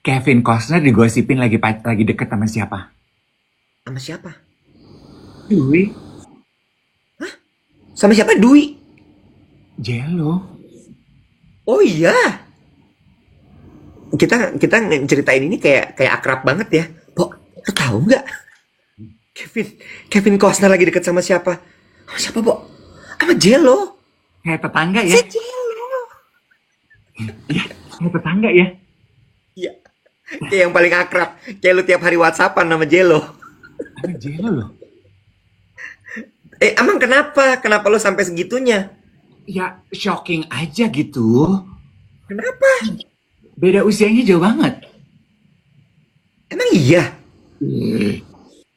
Kevin Costner digosipin lagi deket sama siapa? Sama siapa? Dwi. Sama siapa? Dwi. Jello. Oh iya. Kita ceritain ini kayak kayak akrab banget ya. Pok, lo tahu nggak? Kevin Kevin Costner lagi deket sama siapa? Sama siapa, Pok? Sama Jello. Kayak tetangga ya? Si Jello. Iya, kayak tetangga ya? Iya. Kayak yang paling akrab. Kayak lu tiap hari WhatsAppan sama Jello. Sama Jello loh. Emang kenapa? Kenapa lo sampai segitunya? Ya, shocking aja gitu. Kenapa? Beda usianya jauh banget. Emang iya?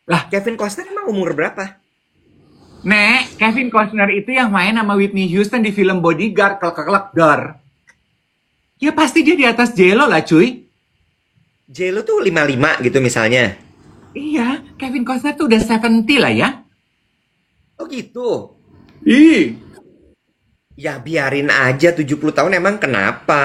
Lah, Kevin Costner emang umur berapa? Nek, Kevin Costner itu yang main sama Whitney Houston di film Bodyguard, kelak dar. Ya pasti dia di atas Jello lah, cuy. Jello tuh 55 gitu misalnya. Iya, Kevin Costner tuh udah 70 lah ya. Oh gitu. Ih. Ya biarin aja 70 tahun emang kenapa?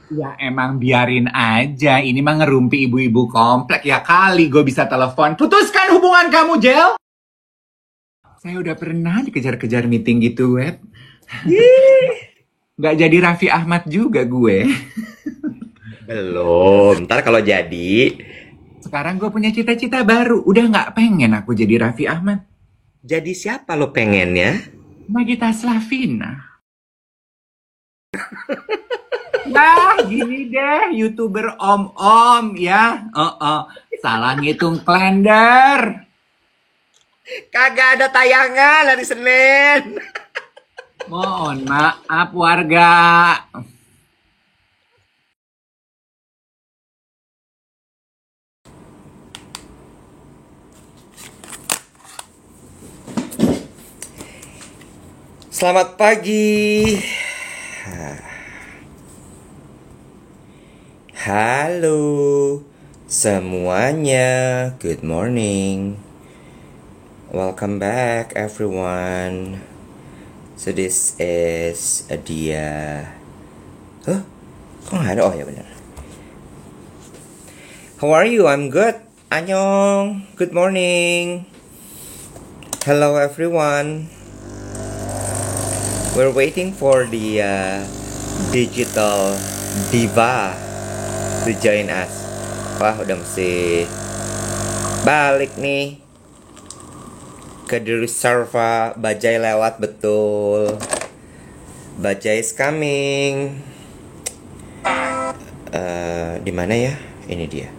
Ya emang biarin aja, ini mah ngerumpi ibu-ibu komplek ya kali gue bisa telepon. Putuskan hubungan kamu, Jel. Saya udah pernah dikejar-kejar meeting gitu, web. Gak jadi Raffi Ahmad juga gue. Belum. Ntar kalau jadi, Sekarang gue punya cita-cita baru. Udah gak pengen aku jadi Raffi Ahmad. jadi siapa lo pengennya? Nagita Slavina. Nah, gini deh, YouTuber om-om ya. Salah ngitung kalender. Kagak ada tayangan hari Senin. Mohon maaf warga. Selamat pagi. Halo semuanya. Good morning. Welcome back everyone. So this is dia. Huh? Kok nggak ada? Oh ya benar. How are you? I'm good. Annyeong. Good morning. Hello everyone. We're waiting for the digital diva to join us. Wah, udah mesti balik nih ke the reserva. Bajai lewat betul. Bajai is coming. Di mana ya? Ini dia.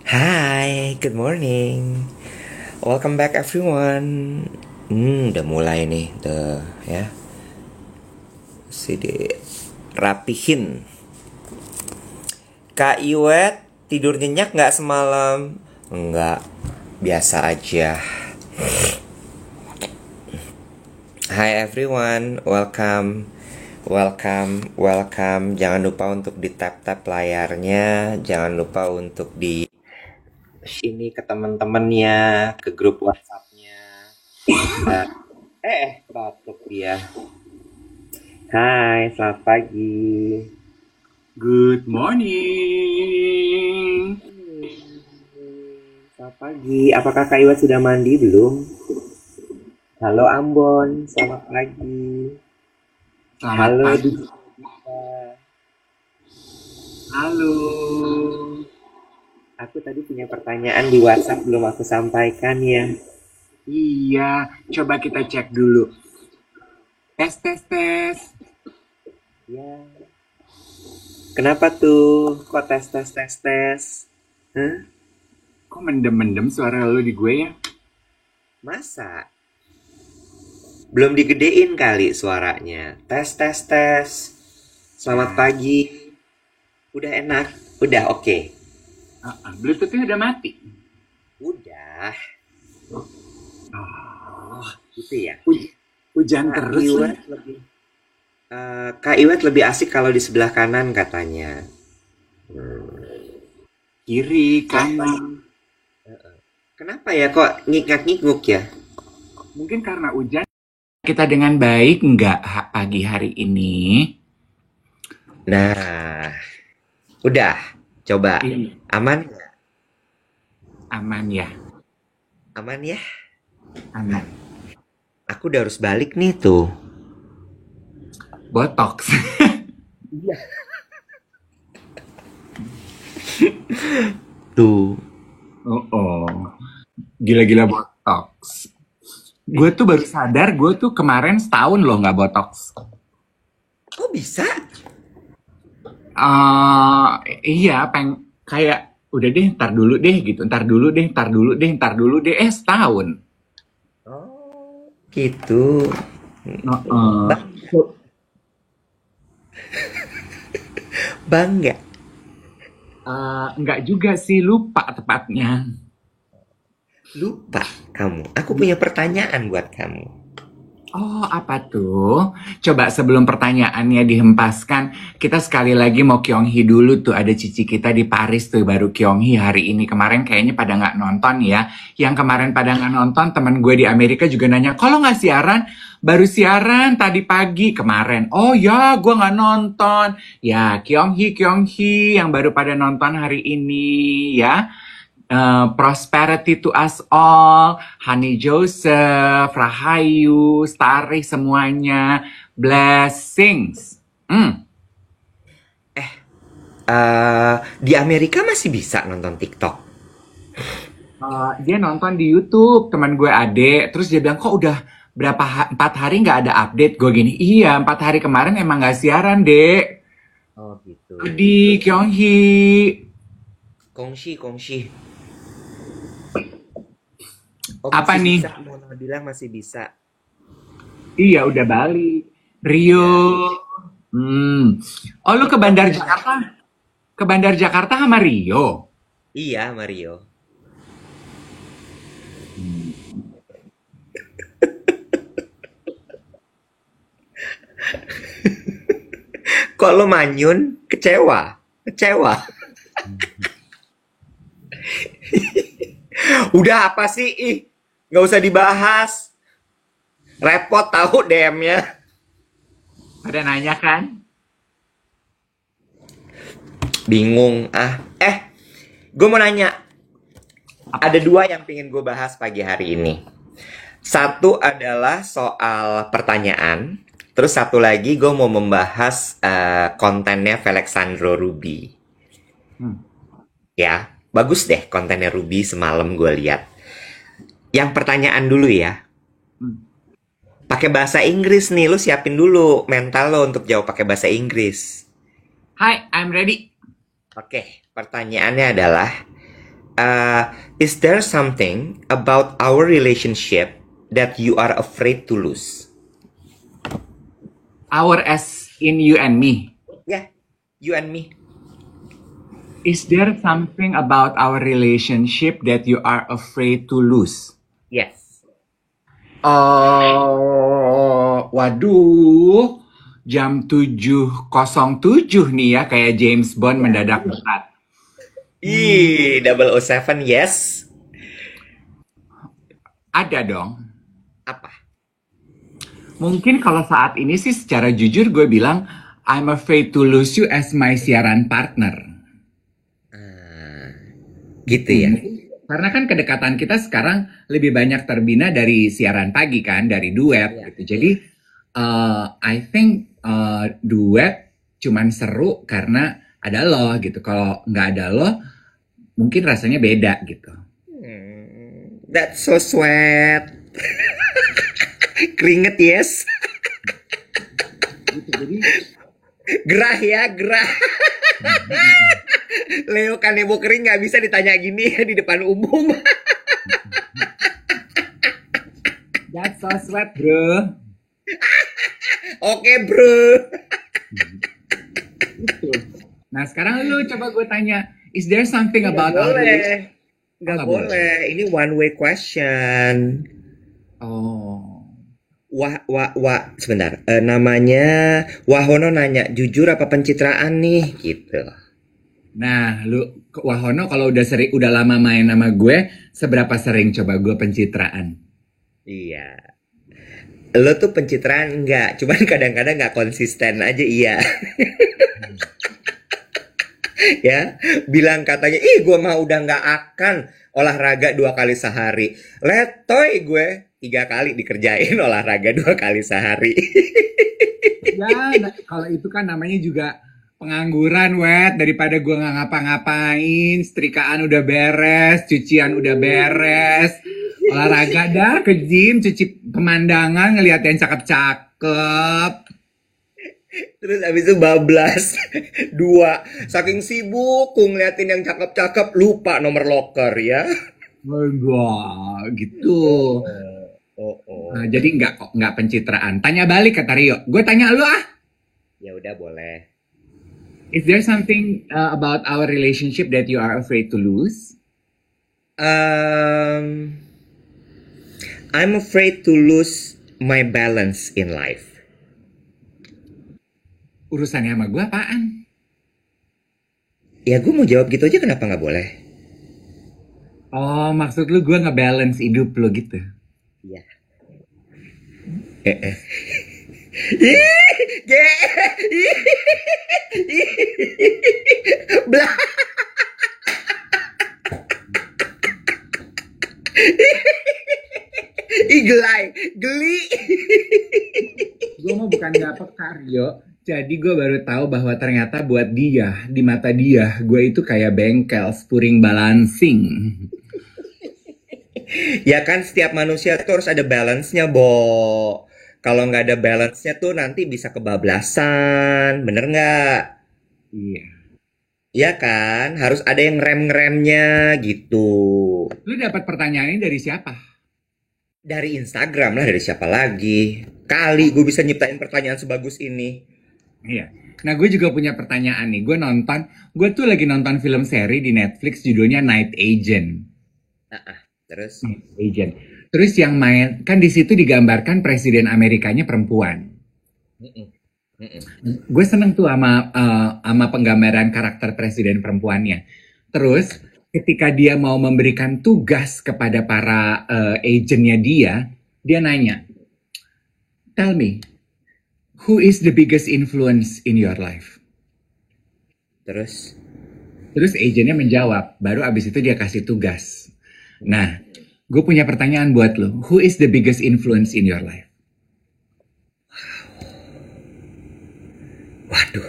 Hai, good morning. Welcome back everyone. Udah mulai nih, ya. CD rapihin. Kak Iwet tidur nyenyak nggak semalam? Enggak, biasa aja. Hi everyone, welcome. Welcome. Jangan lupa untuk di tap layarnya. Jangan lupa untuk di ini ke teman-temannya, ke grup WhatsApp-nya. Batuk dia. Hai, selamat pagi. Good morning. Selamat pagi. Apakah Kak Iwat sudah mandi belum? Halo Ambon, selamat pagi. Selamat Halo pagi. Dika. Halo. Aku tadi punya pertanyaan di WhatsApp belum aku sampaikan ya. Iya, coba kita cek dulu. Tes. Ya. Kenapa tuh? Kok tes? Hah? Kok mendem-mendem suara lu di gue ya? Masa? Belum digedein kali suaranya. Tes. Selamat pagi. Udah enak? Udah oke. Bluetooth-nya udah mati. Udah. Oh, Gitu ya. hujan Kak terus lah. Iwet lebih Kak Iwet lebih asik kalau di sebelah kanan katanya. Kiri, kanan. Kenapa ya kok ngikak-ngikuk ya? Mungkin karena hujan. Kita dengan baik nggak pagi hari ini? Nah, udah. Coba. Iya. Aman nggak? Aman ya, Aman ya? aman. Aku udah harus balik nih tuh. Botox. Tuh. Oh, oh. Gila-gila botox. Gue tuh baru sadar, gue tuh kemarin setahun loh nggak botox. Kok bisa? Iya, kayak udah deh, ntar dulu deh gitu, ntar dulu deh, ntar dulu deh, ntar dulu deh, setahun. Oh, gitu. Heeh. Bang, bangga. Nggak juga sih, lupa tepatnya. Lupa kamu. Aku punya pertanyaan buat kamu. Oh, apa tuh? Coba sebelum pertanyaannya dihempaskan, kita sekali lagi mau Kyonghee dulu tuh. Ada cici kita di Paris tuh, baru Kyonghee hari ini. Kemarin kayaknya pada nggak nonton ya. Yang kemarin pada nggak nonton, teman gue di Amerika juga nanya, kalau nggak siaran? Baru siaran tadi pagi kemarin. Oh ya, gue nggak nonton. Ya, Kyonghee yang baru pada nonton hari ini ya. Prosperity to us all, Honey Joseph, Rahayu, Starry, semuanya. Blessings. Di Amerika masih bisa nonton TikTok. Dia nonton di YouTube, teman gue Ade. Terus dia bilang, kok udah 4 hari nggak ada update? Gue gini, iya 4 hari kemarin emang nggak siaran, Dek. Oh gitu. Di Kyonghee. Kongsi. Oh, Apa masih nih? bisa. Mona bilang masih bisa. Iya, udah balik. Rio. Oh, lu ke Bandar Jakarta? Ke Bandar Jakarta sama Rio? Iya, Mario. Kok lo manyun? Kecewa? Udah apa sih? Ih, nggak usah dibahas. Repot tahu DM-nya. Pada nanya kan? Bingung. Gue mau nanya. Ada 2 yang pengen gue bahas pagi hari ini. Satu adalah soal pertanyaan. Terus satu lagi gue mau membahas kontennya Felixandro Ruby. Ya, bagus deh kontennya Ruby semalam gue lihat. Yang pertanyaan dulu ya. Pakai bahasa Inggris nih, lu siapin dulu mental lo untuk jawab pakai bahasa Inggris. Hi, I'm ready. Oke, pertanyaannya adalah, is there something about our relationship that you are afraid to lose? Our as in you and me. Yeah, you and me. Is there something about our relationship that you are afraid to lose? Yes. Waduh. Jam 7.07 nih ya, kayak James Bond mendadak berat. 007, yes. Ada dong. Apa? Mungkin kalau saat ini sih secara jujur gue bilang, I'm afraid to lose you as my siaran partner. Gitu ya. Karena kan kedekatan kita sekarang lebih banyak terbina dari siaran pagi kan, dari duet gitu. Jadi I think duet cuman seru karena ada lo gitu. Kalau nggak ada lo, mungkin rasanya beda gitu. That's so sweet. Keringet yes. Gitu, jadi Gerah ya, gerah. Leo Kanebo kering nggak bisa ditanya gini di depan umum. that's so sweet bro. Oke bro. Gitu. Nah sekarang lu coba gue tanya, is there something about Nggak our boleh. relationship? Nggak Nggak boleh. Ini one way question. Oh. Sebentar. Namanya Wahono nanya, jujur apa pencitraan nih? Gitu. Nah, Wahono kalau udah lama main sama gue, seberapa sering coba gue pencitraan? Iya. Lo tuh pencitraan enggak, cuman kadang-kadang nggak konsisten aja iya. Ya, bilang katanya, ih gue mah udah nggak akan olahraga 2 kali sehari. Letoy gue 3 kali dikerjain olahraga 2 kali sehari. Ya, kalau itu kan namanya juga pengangguran, wet. Daripada gue nggak ngapa-ngapain, setrikaan udah beres, cucian udah beres, olahraga dah ke gym, cuci pemandangan, ngeliat yang cakep-cakep. Terus abis itu bablas 2. Saking sibuk ngeliatin yang cakep-cakep lupa nomor loker ya. Wah, gitu. Oh, Nah, oh. jadi nggak pencitraan. Tanya balik kata Rio. Gue tanya lu ah. Ya udah boleh. Is there something about our relationship that you are afraid to lose? Um, I'm afraid to lose my balance in life. Urusannya sama gue apaan? Ya gue mau jawab gitu aja kenapa nggak boleh? Oh, maksud lu gue nge-balance hidup lo gitu. Iya. Eh. Ih, Blah. Igelai, geli. Gue mau bukan gak peka, Rio. Jadi gue baru tahu bahwa ternyata buat dia, di mata dia, gue itu kayak bengkel, spuring balancing. Ya kan setiap manusia tuh harus ada balance-nya, Bo. Kalau nggak ada balance-nya tuh nanti bisa kebablasan, bener nggak? Iya. Ya kan, harus ada yang rem-remnya gitu. Lu dapat pertanyaan ini dari siapa? Dari Instagram lah, dari siapa lagi? Kali gue bisa nyiptain pertanyaan sebagus ini. Iya. Nah, gue juga punya pertanyaan nih. Gue tuh lagi nonton film seri di Netflix judulnya Night Agent. Terus? Night Agent. Terus yang main, kan di situ digambarkan presiden Amerikanya perempuan. Mm-mm. Mm-mm. Gue seneng tuh sama penggambaran karakter presiden perempuannya. Terus ketika dia mau memberikan tugas kepada para agentnya dia nanya, tell me, who is the biggest influence in your life? Terus? Terus agentnya menjawab, baru abis itu dia kasih tugas. Nah, gue punya pertanyaan buat lo, who is the biggest influence in your life? Waduh.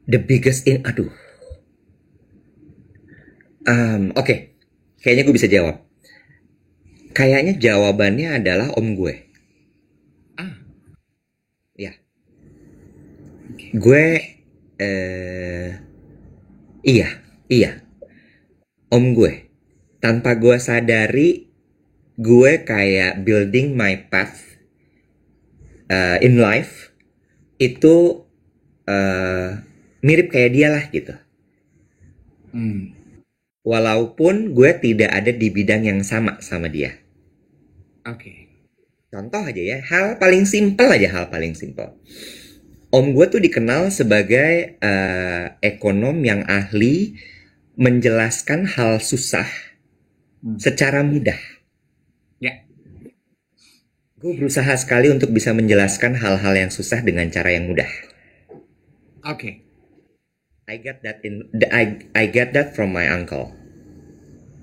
The biggest in... Aduh. Oke. Kayaknya gue bisa jawab. Kayaknya jawabannya adalah om gue. Ah, Ya. oke. Gue... Iya. Iya. Om gue. Tanpa gue sadari, gue kayak building my path in life. Itu mirip kayak dia lah gitu. Hmm. Walaupun gue tidak ada di bidang yang sama dia. Oke. Contoh aja ya, hal paling simpel aja, hal paling simpel. Om gue tuh dikenal sebagai ekonom yang ahli menjelaskan hal susah secara mudah. Ya. Gue berusaha sekali untuk bisa menjelaskan hal-hal yang susah dengan cara yang mudah. Oke. I get that from my uncle.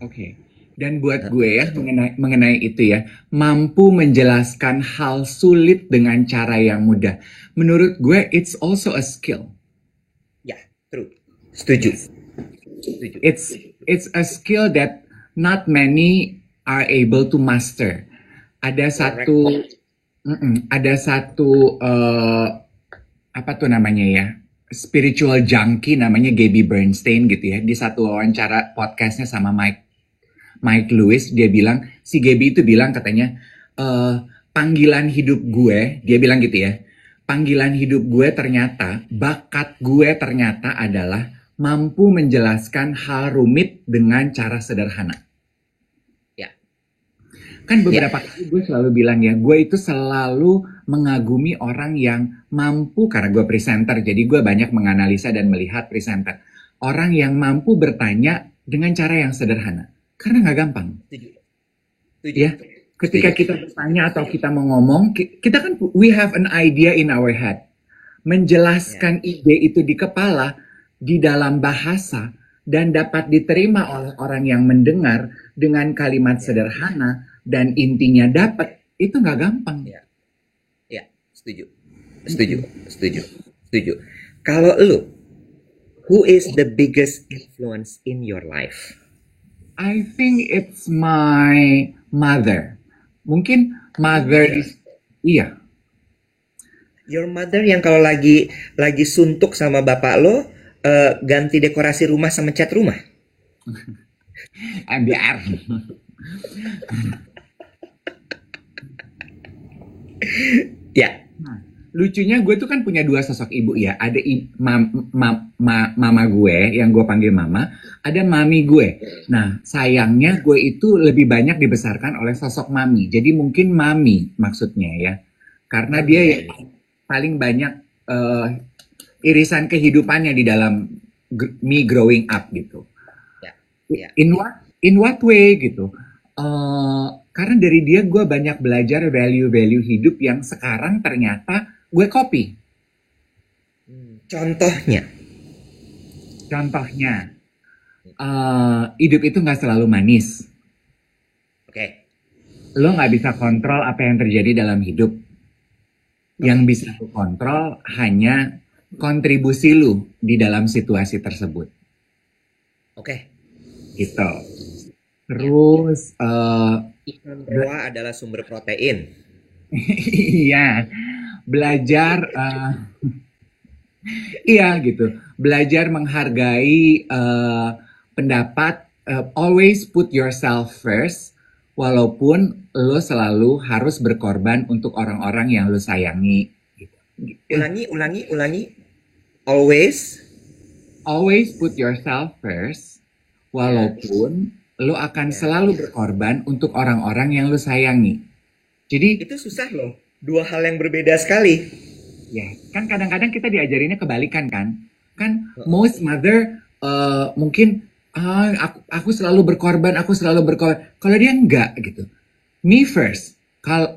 Oke. Dan buat gue ya mengenai itu ya, mampu menjelaskan hal sulit dengan cara yang mudah. Menurut gue it's also a skill. Ya, true. Setuju. Yes. Setuju. It's a skill that not many are able to master. Ada satu apa tuh namanya ya? Spiritual junkie namanya Gabby Bernstein gitu ya. Di satu wawancara podcastnya sama Mike Lewis, dia bilang, si Gabby itu bilang katanya, panggilan hidup gue, dia bilang gitu ya, panggilan hidup gue ternyata, bakat gue ternyata adalah mampu menjelaskan hal rumit dengan cara sederhana. Ya. Kan beberapa kali gue selalu bilang ya, gue itu selalu mengagumi orang yang mampu, karena gue presenter, jadi gue banyak menganalisa dan melihat presenter. orang yang mampu bertanya dengan cara yang sederhana. Karena nggak gampang. Setuju. Ya, ketika kita bertanya atau kita mau ngomong, kita kan we have an idea in our head. Menjelaskan ide itu di kepala, di dalam bahasa, dan dapat diterima oleh orang yang mendengar dengan kalimat sederhana dan intinya dapat, itu nggak gampang. Ya, setuju. Kalau lu, who is the biggest influence in your life? I think it's my mother. Mungkin mother iya. Your mother yang kalau lagi suntuk sama bapak lo, ganti dekorasi rumah sama cat rumah. MBR. Ya. Lucunya gue tuh kan punya dua sosok ibu ya. Ada mama gue yang gue panggil mama, ada mami gue. Nah, sayangnya gue itu lebih banyak dibesarkan oleh sosok mami. Jadi mungkin mami maksudnya ya. Karena dia yang paling banyak irisan kehidupannya di dalam me growing up gitu. In what way gitu. Karena dari dia gue banyak belajar value-value hidup yang sekarang ternyata gue copy. Contohnya, hidup itu nggak selalu manis. Oke. Lo nggak bisa kontrol apa yang terjadi dalam hidup. Yang bisa lo kontrol hanya kontribusi lu di dalam situasi tersebut. Oke. Gitu. Terus ikan roa adalah sumber protein. Iya, belajar iya gitu. Belajar menghargai pendapat, always put yourself first, walaupun lo selalu harus berkorban untuk orang-orang yang lo sayangi. Gitu. Ulangi. Always put yourself first, walaupun lo akan selalu berkorban untuk orang-orang yang lo sayangi. Jadi itu susah loh. Dua hal yang berbeda sekali. Ya, kan kadang-kadang kita diajarinnya kebalikan kan. Kan most mother mungkin aku selalu berkorban. Kalau dia enggak gitu. Me first.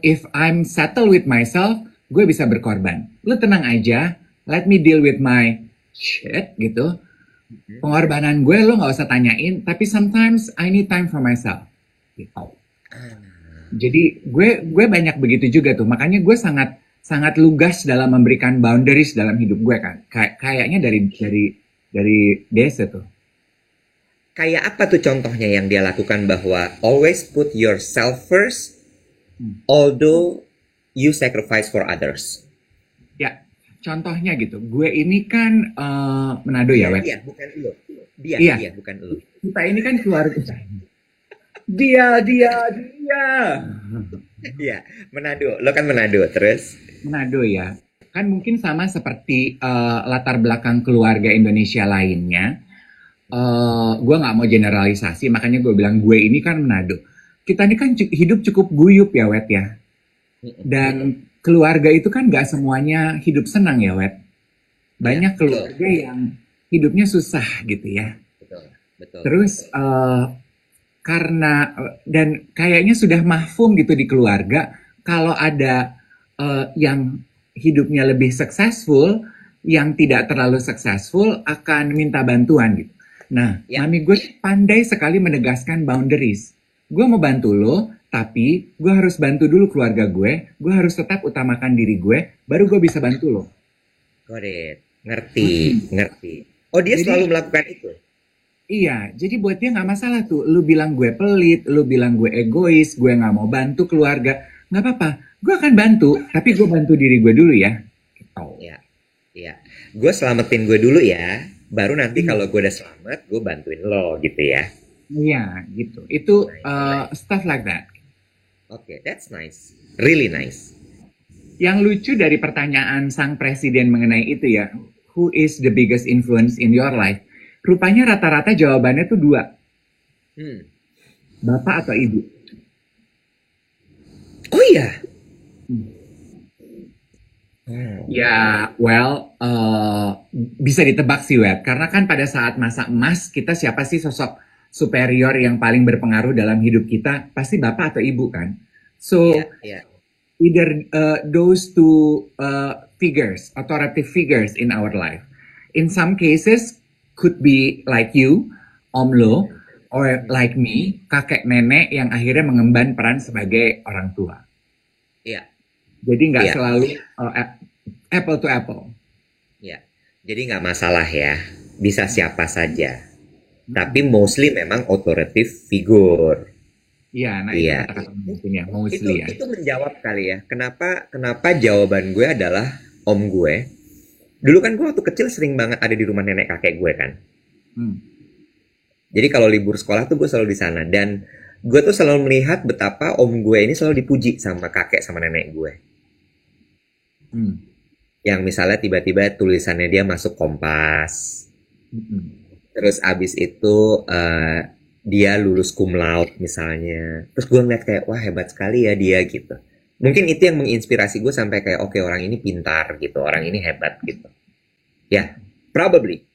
If I'm settled with myself, gue bisa berkorban. Lo tenang aja, let me deal with my shit gitu. Pengorbanan gue lo nggak usah tanyain, tapi sometimes I need time for myself. Gitu. Jadi gue banyak begitu juga tuh, makanya gue sangat lugas dalam memberikan boundaries dalam hidup gue kan. Kayaknya dari desa tuh. Kayak apa tuh contohnya yang dia lakukan bahwa always put yourself first, although you sacrifice for others. Ya. Contohnya gitu, gue ini kan Manado ya, Wet? Iya, bukan lo. Dia, bukan lo. Kita ini kan keluarga. Dia. Iya, Manado. Lo kan Manado, terus? Manado ya. Kan mungkin sama seperti latar belakang keluarga Indonesia lainnya. Gue nggak mau generalisasi, makanya gue bilang gue ini kan Manado. Kita ini kan hidup cukup guyup ya, Wet ya. Dan keluarga itu kan gak semuanya hidup senang ya, Wet. Banyak keluarga yang hidupnya susah gitu ya. Betul. Terus karena dan kayaknya sudah mahfum gitu di keluarga, kalau ada yang hidupnya lebih successful, yang tidak terlalu successful akan minta bantuan gitu. Nah, mami gue pandai sekali menegaskan boundaries. Gue mau bantu lo, tapi gue harus bantu dulu keluarga gue harus tetap utamakan diri gue, baru gue bisa bantu lo. Got it. Ngerti. Oh, dia selalu melakukan itu? Iya, jadi buat dia gak masalah tuh. Lu bilang gue pelit, lu bilang gue egois, gue gak mau bantu keluarga. Gak apa-apa, gue akan bantu, tapi gue bantu diri gue dulu ya. Gitu. Iya. Gue selamatin gue dulu ya, baru nanti kalau gue udah selamat, gue bantuin lo gitu ya. Iya, gitu. Itu stuff like that. Oke, that's nice. Really nice. Yang lucu dari pertanyaan sang presiden mengenai itu ya, who is the biggest influence in your life? Rupanya rata-rata jawabannya tuh dua. Bapak atau ibu? Oh iya? Ya, well, bisa ditebak sih, Web. Karena kan pada saat masa emas, kita siapa sih sosok superior yang paling berpengaruh dalam hidup kita? Pasti bapak atau ibu kan? So, Iya, iya. either those two figures, authoritative figures in our life. In some cases, could be like you, Om Lo, or like me, kakek nenek yang akhirnya mengemban peran sebagai orang tua. Iya, Jadi nggak iya, selalu apple to apple. iya. Jadi nggak masalah ya. Bisa siapa saja. Tapi mostly memang authoritative figure. Iya, nah itu Iya. kata-kata mungkin ya, Itu mostly ya. itu menjawab kali ya. Kenapa jawaban gue adalah om gue. Dulu kan gue waktu kecil sering banget ada di rumah nenek kakek gue kan. Hmm. Jadi kalau libur sekolah tuh gue selalu di sana dan gue tuh selalu melihat betapa om gue ini selalu dipuji sama kakek sama nenek gue. Hmm. Yang misalnya tiba-tiba tulisannya dia masuk Kompas. Hmm. Terus abis itu dia lulus cum laude misalnya. Terus gue ngeliat kayak wah hebat sekali ya dia gitu. Mungkin itu yang menginspirasi gue sampai kayak oke, orang ini pintar gitu, orang ini hebat gitu. Ya, probably.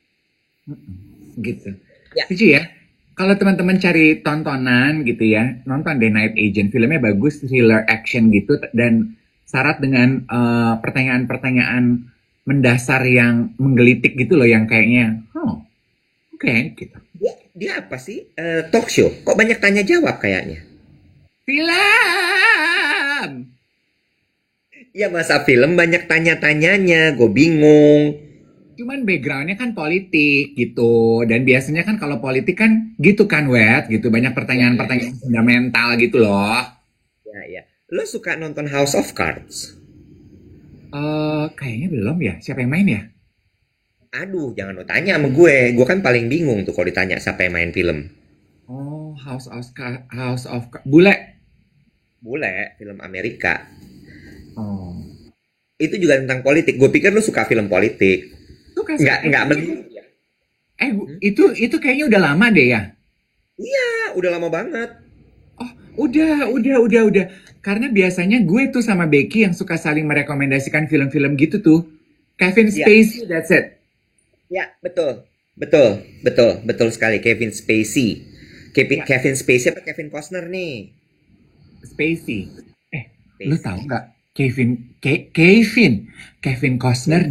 Gitu. Ya, Setuju ya? Kalau teman-teman cari tontonan gitu ya, nonton The Night Agent. Filmnya bagus, thriller action gitu, dan syarat dengan pertanyaan-pertanyaan mendasar yang menggelitik gitu loh, yang kayaknya, oh, oke, gitu. dia apa sih? Talk show. Kok banyak tanya jawab kayaknya? Film! Ya masa film banyak tanya-tanyanya, gue bingung. Cuman backgroundnya kan politik gitu, dan biasanya kan kalau politik kan gitu kan, Wet, gitu, banyak Ya, ya, ya. pertanyaan-pertanyaan fundamental gitu loh. Ya, ya. Lo suka nonton House of Cards? Kayaknya belum ya, siapa yang main ya? Aduh, jangan lo tanya sama gue. Gue kan paling bingung tuh kalau ditanya siapa yang main film. Oh, House of Bule. Bule, film Amerika. Oh. Itu juga tentang politik. Gue pikir lo suka film politik. Suka suka. Nggak melulu. Itu kayaknya udah lama deh ya. Iya, udah lama banget. Oh, udah. Karena biasanya gue tuh sama Becky yang suka saling merekomendasikan film-film gitu tuh. Kevin Iya, Spacey, that's it. ya, betul. Betul sekali. Kevin Spacey. Ya, Kevin Spacey apa Kevin Costner nih? Spacey. Lu tahu Spacey. nggak Kevin Costner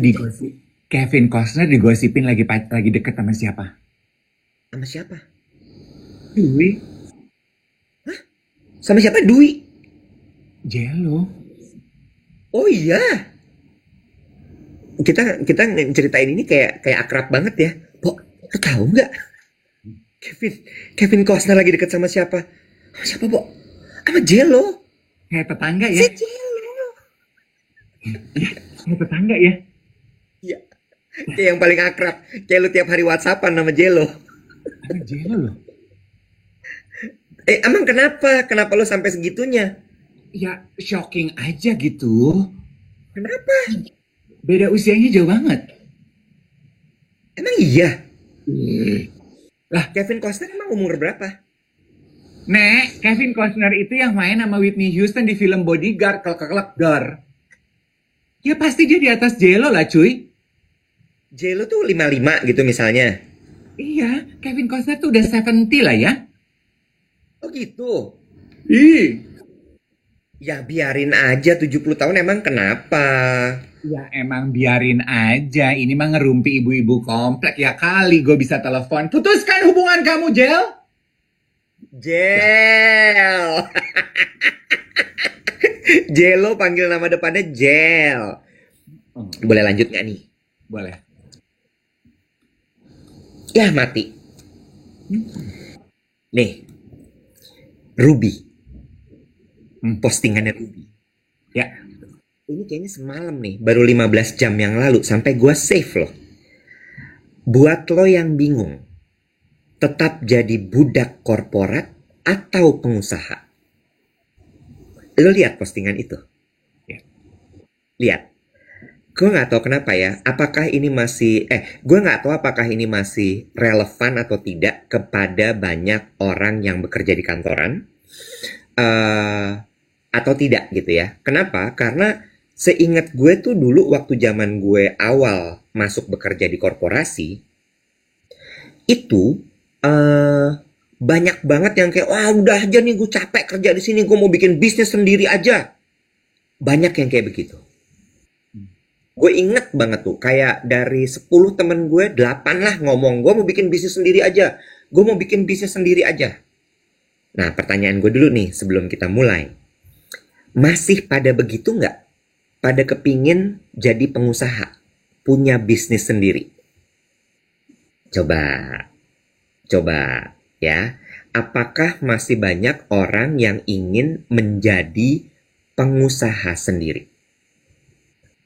Kevin Costner digosipin lagi deket sama siapa? Sama siapa? Dwi, Sama siapa? Dwi. Jello. Oh iya. Kita ceritain ini kayak akrab banget ya. Pok, lo tahu nggak? Kevin Kevin Costner lagi deket sama siapa? Sama siapa, Pok? Sama Jello. Kayak tetangga Si ya? Jello. Kayak tetangga ya? Iya. Kayak yang paling akrab. Kayak lu tiap hari WhatsAppan sama Jello. Ada Jello loh. Emang kenapa? Kenapa lu sampai segitunya? Ya, shocking aja gitu. Kenapa? Beda usianya jauh banget. Emang iya? Lah, Kevin Costner emang umur berapa? Nek, Kevin Costner itu yang main sama Whitney Houston di film Bodyguard, kelak dar. Ya pasti dia di atas Jello lah, cuy. Jello tuh 55 gitu misalnya. Iya, Kevin Costner tuh udah 70 lah ya. Oh gitu. Ih. Ya biarin aja 70 tahun emang kenapa? Ya emang biarin aja, ini mah ngerumpi ibu-ibu komplek ya kali gue bisa telepon. Putuskan hubungan kamu, Jel. Jel. Jello panggil nama depannya Jel. Oh, Boleh lanjut nggak nih? boleh. Ya mati. Nih, Ruby. Postingannya Ruby. Ya, Ini kayaknya semalam nih, baru 15 jam yang lalu sampai gua save loh. Buat lo yang bingung, tetap jadi budak korporat atau pengusaha? Lo lihat postingan itu? ya. Lihat. Gue nggak tahu kenapa ya. Gue nggak tahu apakah ini masih relevan atau tidak kepada banyak orang yang bekerja di kantoran, atau tidak gitu ya. Kenapa? Karena Seingat gue tuh dulu waktu zaman gue awal masuk bekerja di korporasi, itu eh banyak banget yang kayak, wah udah aja nih gue capek kerja di sini, gue mau bikin bisnis sendiri aja. Banyak yang kayak begitu. Gue inget banget tuh, kayak dari 10 temen gue, 8 lah ngomong, gue mau bikin bisnis sendiri aja. Gue mau bikin bisnis sendiri aja. Nah, pertanyaan gue dulu nih sebelum kita mulai. Masih pada begitu nggak? Pada kepingin jadi pengusaha, punya bisnis sendiri? Coba ya. Apakah masih banyak orang yang ingin menjadi pengusaha sendiri?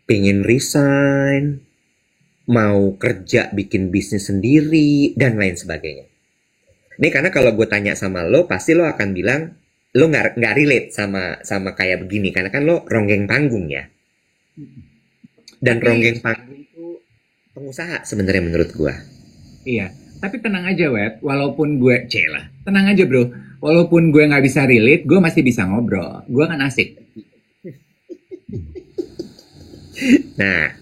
Pengen resign, mau kerja bikin bisnis sendiri, dan lain sebagainya. Ini karena kalau gue tanya sama lo, pasti lo akan bilang, lo nggak relate sama kayak begini, karena kan lo ronggeng panggung ya. Dan ronggeng panggung itu pengusaha sebenarnya menurut gue. Iya, tapi tenang aja, Wet. Walaupun gue, tenang aja bro. Walaupun gue nggak bisa relate, gue masih bisa ngobrol. Gue kan asik. Nah,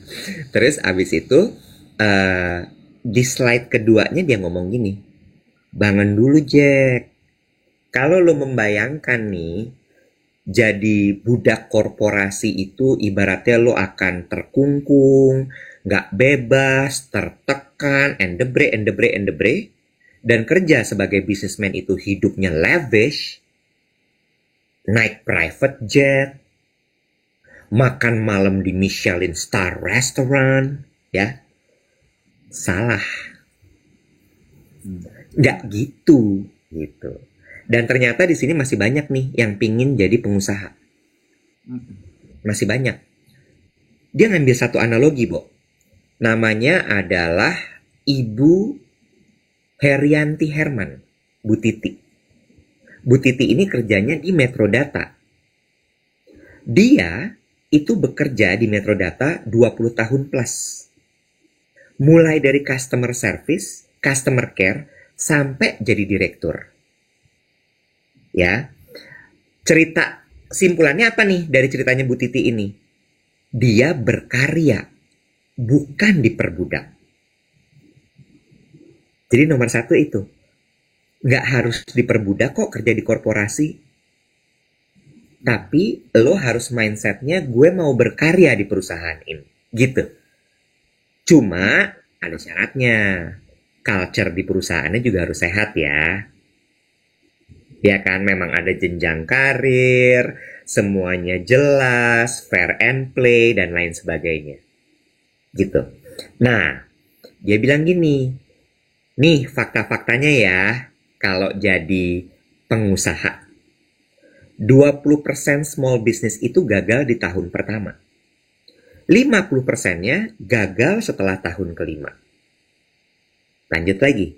terus abis itu di slide keduanya dia ngomong gini, bangun dulu Jack. Kalau lo membayangkan nih, jadi budak korporasi itu ibaratnya lo akan terkungkung, nggak bebas, tertekan, endebre, dan kerja sebagai businessman itu hidupnya lavish, naik private jet, makan malam di Michelin Star Restaurant, ya. Salah. Nggak gitu. Dan ternyata di sini masih banyak nih yang pingin jadi pengusaha. Masih banyak. Dia ngambil satu analogi, Bo. Namanya adalah Ibu Herianti Herman, Bu Titi. Bu Titi ini kerjanya di Metrodata. Dia itu bekerja di Metrodata 20 tahun plus. Mulai dari customer service, customer care, sampai jadi direktur. Ya, cerita simpulannya apa nih dari ceritanya Bu Titi ini? Dia berkarya, bukan diperbudak. Jadi nomor satu itu, nggak harus diperbudak kok kerja di korporasi. Tapi lo harus mindsetnya gue mau berkarya di perusahaan ini. Gitu. Cuma ada syaratnya. Culture di perusahaannya juga harus sehat ya. Ya kan, memang ada jenjang karir, semuanya jelas, fair and play, dan lain sebagainya. Gitu. Nah, dia bilang gini, nih fakta-faktanya ya, kalau jadi pengusaha. 20% small business itu gagal di tahun pertama. 50%-nya gagal setelah tahun kelima. Lanjut lagi.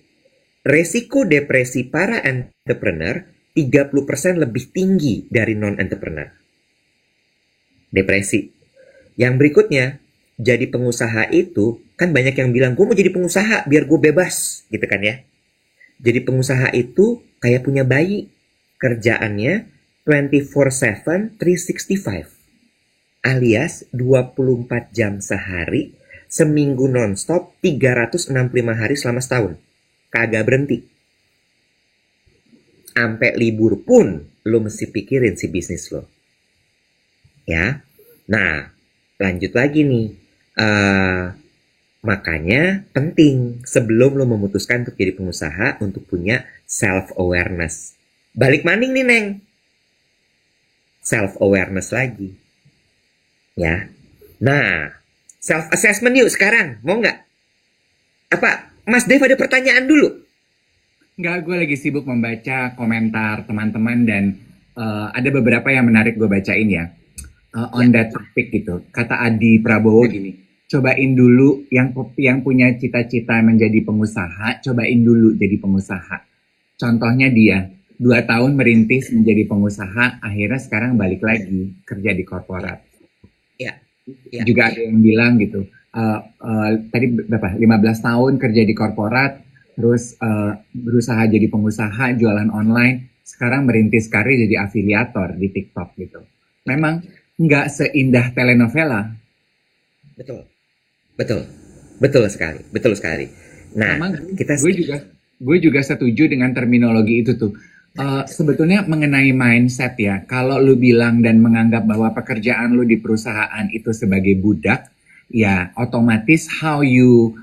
Resiko depresi para entrepreneur 30% lebih tinggi dari non-entrepreneur. Depresi. Yang berikutnya, jadi pengusaha itu, kan banyak yang bilang, gue mau jadi pengusaha biar gue bebas. Gitu kan ya. Jadi pengusaha itu kayak punya bayi. Kerjaannya 24/7, 365. Alias 24 jam sehari, seminggu non-stop, 365 hari selama setahun. Kagak berhenti. Sampai libur pun lo mesti pikirin si bisnis lo. Ya. Nah, lanjut lagi nih. Makanya penting sebelum lo memutuskan untuk jadi pengusaha untuk punya self-awareness. Balik maning nih, Neng. Self-awareness lagi. Ya. Nah, self-assessment yuk sekarang. Mau nggak? Apa, Mas Dev ada pertanyaan dulu? Nggak, gue lagi sibuk membaca komentar teman-teman dan ada beberapa yang menarik gue bacain ya. On that topic gitu. Kata Adi Prabowo gini, cobain dulu yang punya cita-cita menjadi pengusaha, cobain dulu jadi pengusaha. Contohnya dia, 2 tahun merintis menjadi pengusaha, akhirnya sekarang balik lagi kerja di korporat. Ya. Juga ada yang bilang gitu, tadi berapa? 15 tahun kerja di korporat, terus berusaha jadi pengusaha, jualan online, sekarang merintis karir jadi afiliator di TikTok gitu. Memang nggak seindah telenovela. Betul, betul, betul sekali, betul sekali. Nah, Sama kita gue juga setuju dengan terminologi itu tuh. Sebetulnya mengenai mindset ya, kalau lu bilang dan menganggap bahwa pekerjaan lu di perusahaan itu sebagai budak, ya otomatis how you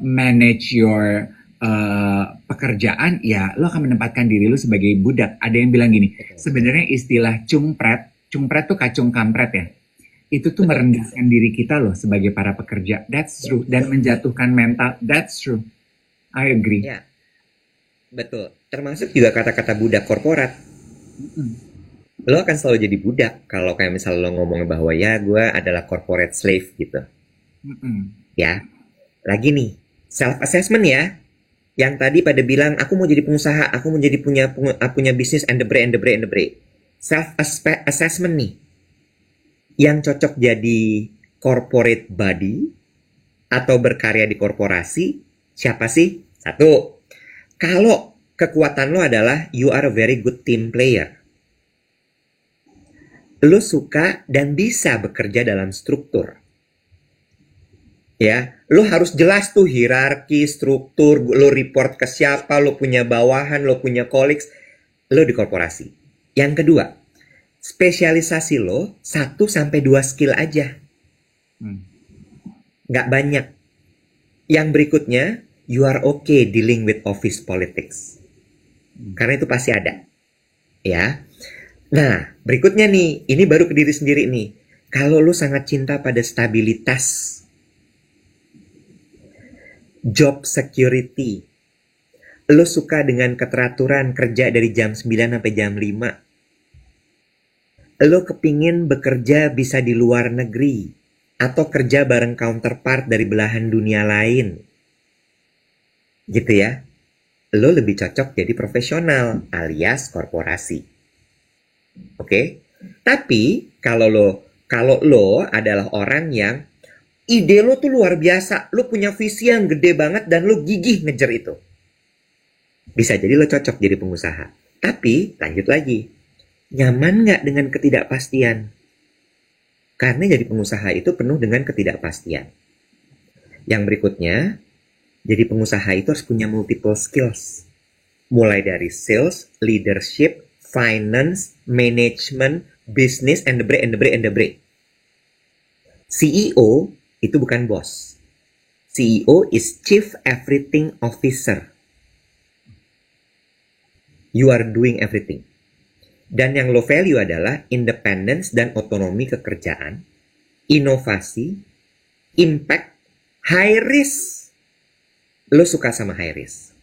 manage your pekerjaan, ya lu akan menempatkan diri lu sebagai budak. Ada yang bilang gini, sebenarnya istilah cungpret tuh kacung kampret ya. Itu tuh merendahkan diri kita loh sebagai para pekerja. That's true. Dan menjatuhkan mental. That's true. I agree. ya, betul. Termasuk juga kata-kata budak korporat. Lo akan selalu jadi budak kalau kayak misalnya lo ngomong bahwa ya gue adalah corporate slave gitu. Ya, lagi nih, self assessment ya. Yang tadi pada bilang aku mau jadi pengusaha, aku mau jadi punya bisnis and the brain. Self assessment nih. Yang cocok jadi corporate body atau berkarya di korporasi, siapa sih? Satu, kalau kekuatan lo adalah you are a very good team player. Lo suka dan bisa bekerja dalam struktur. Ya, lo harus jelas tuh hierarki, struktur, lo report ke siapa, lo punya bawahan, lo punya colleagues, lo di korporasi. Yang kedua, spesialisasi lo 1-2 skill aja. Nggak banyak. Yang berikutnya, you are okay dealing with office politics. Karena itu pasti ada. Ya. Nah, berikutnya nih, ini baru ke diri sendiri nih. Kalau lo sangat cinta pada stabilitas, job security, lo suka dengan keteraturan kerja dari jam 9 sampai jam 5, lo kepingin bekerja bisa di luar negeri atau kerja bareng counterpart dari belahan dunia lain, gitu ya, lo lebih cocok jadi profesional alias korporasi. Oke? Tapi kalau lo adalah orang yang ide lo tuh luar biasa, lo punya visi yang gede banget dan lo gigih ngejar itu, bisa jadi lo cocok jadi pengusaha. Tapi lanjut lagi, nyaman nggak dengan ketidakpastian? Karena jadi pengusaha itu penuh dengan ketidakpastian. Yang berikutnya, jadi pengusaha itu harus punya multiple skills. Mulai dari sales, leadership, finance, management, business, and the brain. CEO itu bukan bos. CEO is Chief Everything Officer. You are doing everything. Dan yang lo value adalah independence dan otonomi kekerjaan, inovasi, impact, high risk. Lo suka sama high risk.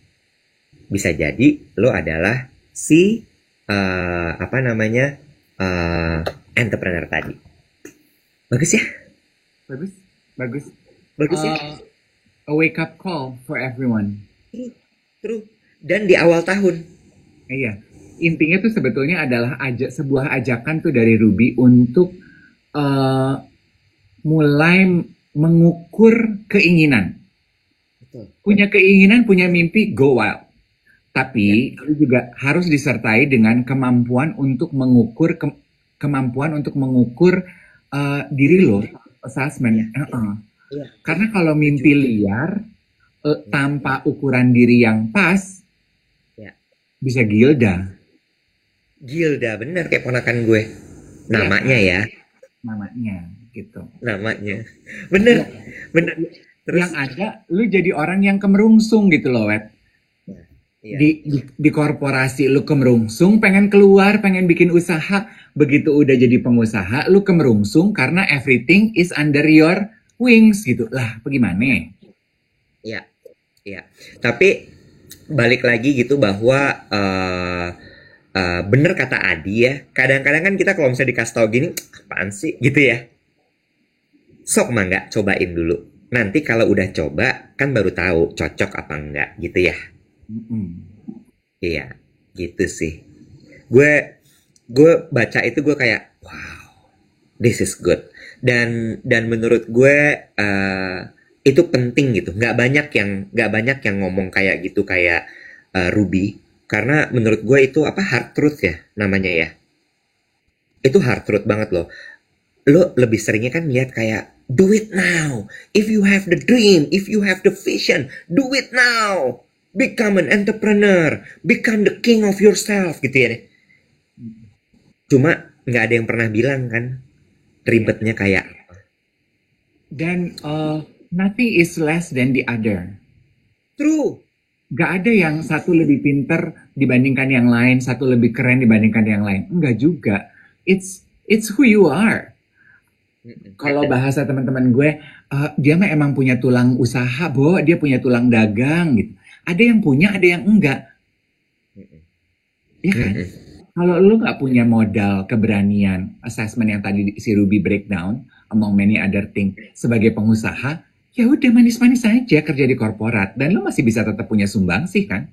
Bisa jadi lo adalah si entrepreneur tadi. Bagus ya? Bagus ya? A wake up call for everyone. True. Dan di awal tahun. Iya. Intinya tuh sebetulnya adalah sebuah ajakan tuh dari Ruby untuk mulai mengukur keinginan. Betul. Punya keinginan, punya mimpi, go wild. Tapi itu juga harus disertai dengan kemampuan untuk mengukur diri lo, assessment. Karena kalau mimpi liar tanpa ukuran diri yang pas, bisa gilda. Gilda, bener kayak ponakan gue. Namanya ya. Namanya gitu. Namanya. Bener. Terus yang ada lu jadi orang yang kemerungsung gitu loh, Wet. Di korporasi lu kemerungsung, pengen keluar, pengen bikin usaha. Begitu udah jadi pengusaha, lu kemerungsung karena everything is under your wings gitu. Lah, bagaimana? Iya. Tapi balik lagi gitu bahwa bener kata Adi ya. Kadang-kadang kan kita kalau misalnya dikasih tau gini, apaan sih gitu ya. Sok mah nggak cobain dulu. Nanti kalau udah coba kan baru tahu cocok apa enggak gitu ya. Iya, gitu sih. Gue baca itu gue kayak wow, this is good. Dan menurut gue itu penting gitu. Nggak banyak yang ngomong kayak gitu kayak Ruby. Karena menurut gue itu hard truth ya namanya ya. Itu hard truth banget loh. lo lebih seringnya kan lihat kayak do it now. If you have the dream, if you have the vision, do it now. Become an entrepreneur, become the king of yourself gitu ya deh. Cuma nggak ada yang pernah bilang kan ribetnya kayak apa. Dan nothing is less than the other. True. Gak ada yang satu lebih pinter dibandingkan yang lain, satu lebih keren dibandingkan yang lain. Enggak juga. It's who you are. Kalau bahasa teman-teman gue, dia mah emang punya tulang usaha, Bo. Dia punya tulang dagang gitu. Ada yang punya, ada yang enggak. Ya kan? Kalau lu nggak punya modal, keberanian, assessment yang tadi si Ruby breakdown, among many other things, sebagai pengusaha, ya udah manis-manis aja kerja di korporat. Dan lu masih bisa tetap punya sumbangsih kan?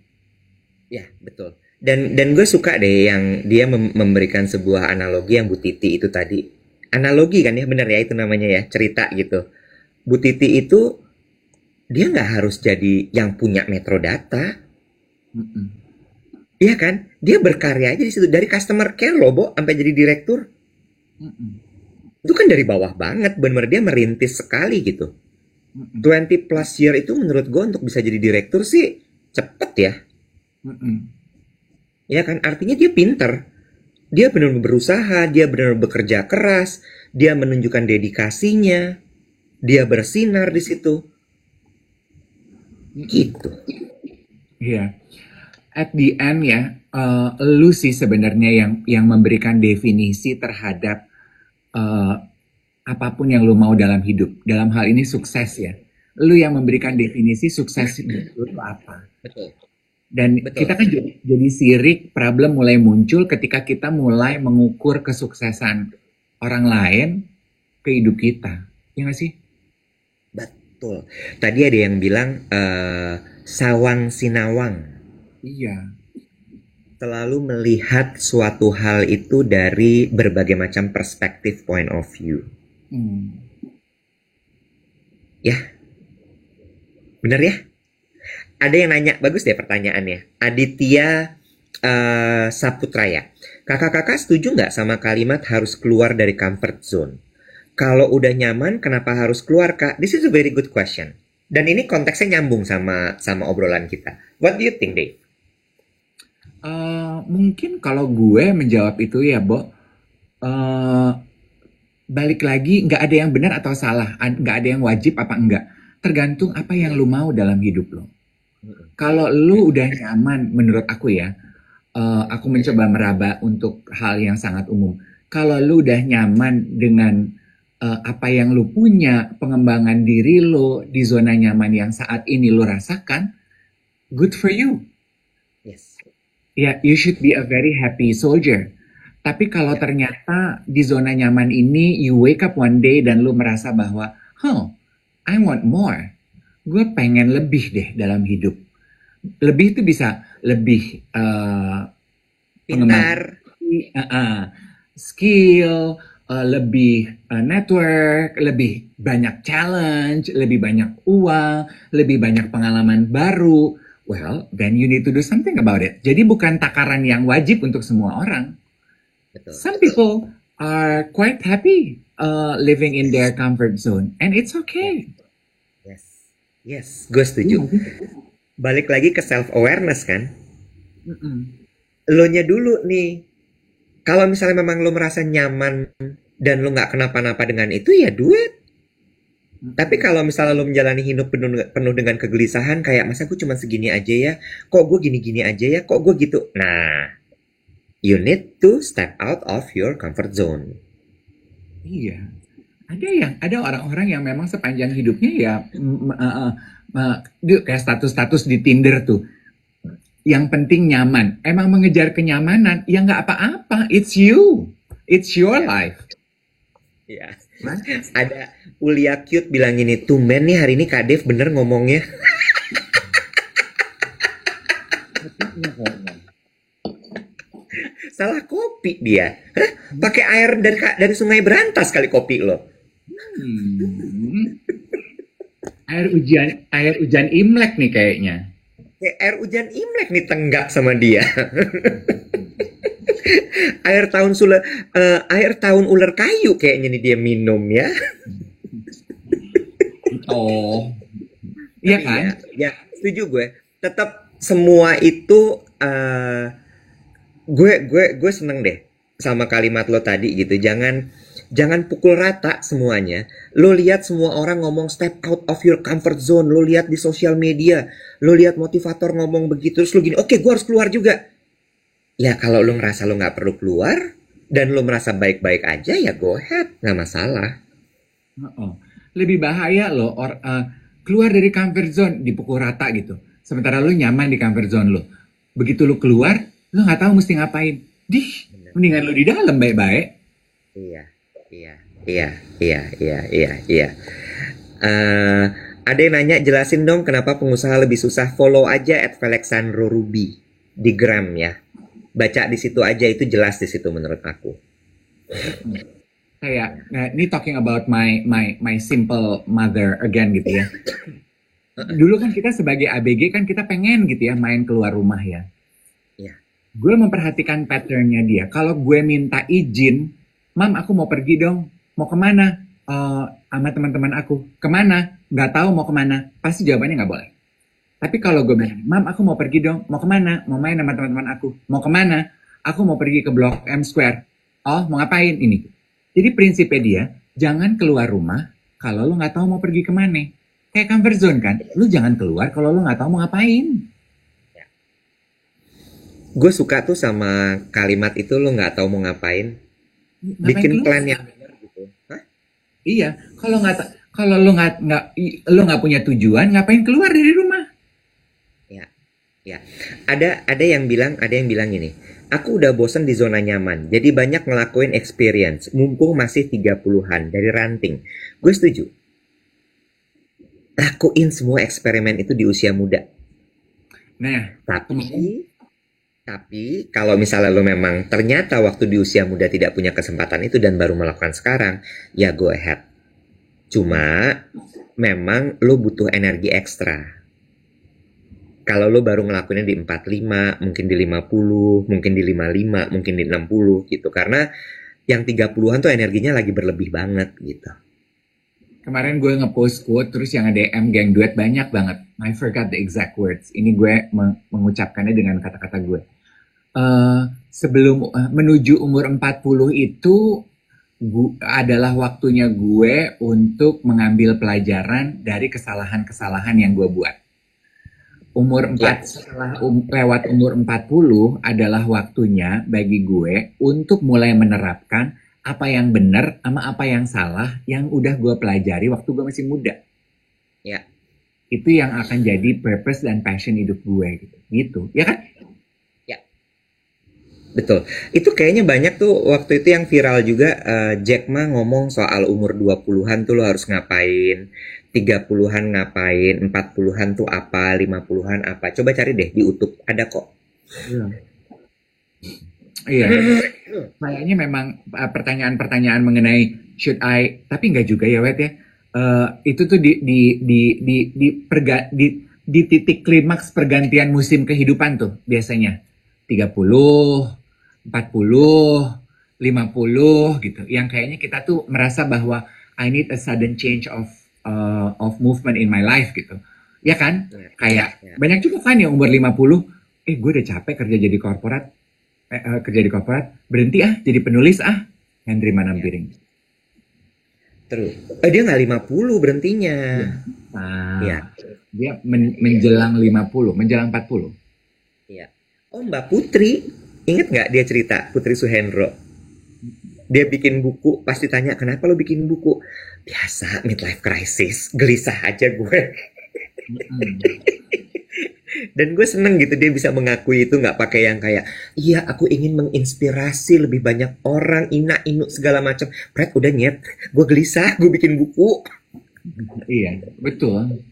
Ya, betul. Dan gue suka deh yang dia memberikan sebuah analogi yang Bu Titi itu tadi. Analogi kan ya, bener ya itu namanya ya, cerita gitu. Bu Titi itu, dia nggak harus jadi yang punya metrodata. Iya kan? Dia berkarya aja di situ. Dari customer care loh, Bo, sampai jadi direktur. Itu kan dari bawah banget. Bener dia merintis sekali gitu. 20 plus year itu menurut gue untuk bisa jadi direktur sih cepet ya. Ya kan? Artinya dia pinter. Dia benar-benar berusaha. Dia benar-benar bekerja keras. Dia menunjukkan dedikasinya. Dia bersinar di situ. Gitu. Iya. At the end ya, lu sih sebenarnya yang memberikan definisi terhadap apapun yang lu mau dalam hidup. Dalam hal ini sukses ya. Lu yang memberikan definisi sukses itu apa. Betul. Dan Betul. kita kan jadi sirik, problem mulai muncul ketika kita mulai mengukur kesuksesan orang lain ke hidup kita. Ya nggak sih? Betul. Tadi ada yang bilang sawang sinawang. Iya. Selalu melihat suatu hal itu dari berbagai macam perspektif point of view. Ya. Bener ya? Ada yang nanya, bagus deh pertanyaannya. Aditya Saputraya. Kakak-kakak setuju nggak sama kalimat harus keluar dari comfort zone? Kalau udah nyaman, kenapa harus keluar, Kak? This is a very good question. Dan ini konteksnya nyambung sama obrolan kita. What do you think, Dave? Mungkin kalau gue menjawab itu ya, Bo, balik lagi nggak ada yang benar atau salah, nggak ada yang wajib apa enggak. Tergantung apa yang lu mau dalam hidup lo. Kalau lu udah nyaman, menurut aku ya, aku mencoba meraba untuk hal yang sangat umum. Kalau lu udah nyaman dengan apa yang lu punya, pengembangan diri lu di zona nyaman yang saat ini lu rasakan, good for you. Yes. Ya, you should be a very happy soldier. Tapi kalau ternyata di zona nyaman ini, you wake up one day dan lu merasa bahwa, I want more. Gue pengen lebih deh dalam hidup. Lebih itu bisa lebih Pintar, skill, lebih network, lebih banyak challenge, lebih banyak uang, lebih banyak pengalaman baru. Well, then you need to do something about it. Jadi bukan takaran yang wajib untuk semua orang. betul. Some people are quite happy living in their comfort zone, and it's okay. Yes, gue setuju. Balik lagi ke self awareness kan. Lo nya dulu nih. Kalau misalnya memang lo merasa nyaman dan lo nggak kenapa-napa dengan itu, ya do it. Tapi kalau misalnya lo menjalani hidup penuh dengan kegelisahan, kayak masa gue cuma segini aja ya, kok gue gini-gini aja ya, kok gue gitu. Nah, you need to step out of your comfort zone. Iya, ada orang-orang yang memang sepanjang hidupnya ya kayak status-status di Tinder tuh. Yang penting nyaman. Emang mengejar kenyamanan, ya nggak apa-apa. It's you, it's your life. Ya. Ada Ulia Cute bilang gini, tumben nih hari ini Kak Dev bener ngomongnya. Salah kopi dia. Hah? Pakai air dari Sungai Berantas kali kopi lo. Air hujan Imlek nih kayaknya. Kayak air hujan Imlek nih tenggak sama dia. Air tahun ular kayu kayaknya nih dia minum ya. Oh, iya Tapi kan? ya setuju gue. Tetap semua itu gue seneng deh sama kalimat lo tadi gitu. Jangan pukul rata semuanya. Lo lihat semua orang ngomong step out of your comfort zone. Lo lihat di sosial media, lo lihat motivator ngomong begitu, terus lo gini, oke, gue harus keluar juga. Ya kalau lo ngerasa lo nggak perlu keluar dan lo merasa baik-baik aja, ya go ahead, nggak masalah. Oh. Lebih bahaya loh keluar dari comfort zone dipukul rata gitu. Sementara lu nyaman di comfort zone lu. Begitu lu keluar, lu nggak tahu mesti ngapain. Dih, mendingan lu di dalam baik-baik. Iya, iya, iya, iya, iya, iya, iya. Eh, ada yang nanya, jelasin dong kenapa pengusaha lebih susah. Follow aja @Felixandro Ruby di Gram ya. Baca di situ aja, itu jelas di situ menurut aku. Kayak, nah, ini talking about my simple mother again gitu ya. Dulu kan kita sebagai ABG kan kita pengen gitu ya main keluar rumah ya. Iya. Gue memperhatikan patternnya dia. Kalau gue minta izin, Mam aku mau pergi dong. Mau kemana? Sama teman-teman aku. Kemana? Nggak tahu mau kemana. Pasti jawabannya nggak boleh. Tapi kalau gue bilang, Mam aku mau pergi dong. Mau kemana? Mau main sama teman-teman aku. Mau kemana? Aku mau pergi ke Blok M Square. Oh mau ngapain ini? Jadi prinsipnya dia, jangan keluar rumah kalau lo nggak tahu mau pergi kemana. Kayak comfort zone kan, lo jangan keluar kalau lo nggak tahu mau ngapain. Gue suka tuh sama kalimat itu, lo nggak tahu mau ngapain. Ngapain Bikin keluar? plan yang benar gitu. Hah? Iya, kalau lo nggak punya tujuan, ngapain keluar dari rumah? Ya, ya. Ada yang bilang gini. Aku udah bosen di zona nyaman, jadi banyak ngelakuin experience, mumpung masih 30-an dari ranting. Gue setuju. Lakuin semua eksperimen itu di usia muda. Nah, Tapi kalau misalnya lo memang ternyata waktu di usia muda tidak punya kesempatan itu dan baru melakukan sekarang, ya go ahead. Cuma memang lo butuh energi ekstra. Kalau lo baru ngelakuinnya di 45, mungkin di 50, mungkin di 55, mungkin di 60 gitu. Karena yang 30-an tuh energinya lagi berlebih banget gitu. kemarin gue nge-post quote, terus yang DM geng duet banyak banget. I forgot the exact words. Ini gue mengucapkannya dengan kata-kata gue. Sebelum menuju umur 40 itu adalah waktunya gue untuk mengambil pelajaran dari kesalahan-kesalahan yang gue buat. Lewat umur 40 adalah waktunya bagi gue untuk mulai menerapkan apa yang benar sama apa yang salah yang udah gue pelajari waktu gue masih muda. Ya. Itu yang akan jadi purpose dan passion hidup gue gitu. Ya kan? Ya. Betul. Itu kayaknya banyak tuh waktu itu yang viral juga, Jack Ma ngomong soal umur 20-an tuh lo harus ngapain. 30-an ngapain, 40-an tuh apa, 50-an apa. Coba cari deh di YouTube, ada kok. Iya. Kayaknya memang pertanyaan-pertanyaan mengenai should I, tapi nggak juga ya Wet ya. Itu tuh di titik klimaks pergantian musim kehidupan tuh biasanya 30, 40, 50 gitu. Yang kayaknya kita tuh merasa bahwa I need a sudden change of movement in my life gitu. Ya kan? Kayak banyak juga kan yang umur 50, gue udah capek kerja di korporat, berhenti jadi penulis Henry Manam Piring. Terus, dia nggak 50 berhentinya. Ya. Dia menjelang 50, menjelang 40. Iya. Oh, Mbak Putri, inget nggak dia cerita, Putri Suhendro? Dia bikin buku, pasti tanya, kenapa lo bikin buku? Biasa, midlife crisis, gelisah aja gue. Dan gue seneng gitu dia bisa mengakui itu, nggak pakai yang kayak, iya aku ingin menginspirasi lebih banyak orang, ina-inu segala macam. Brad, udah nyet, gue gelisah, gue bikin buku. Iya, betul.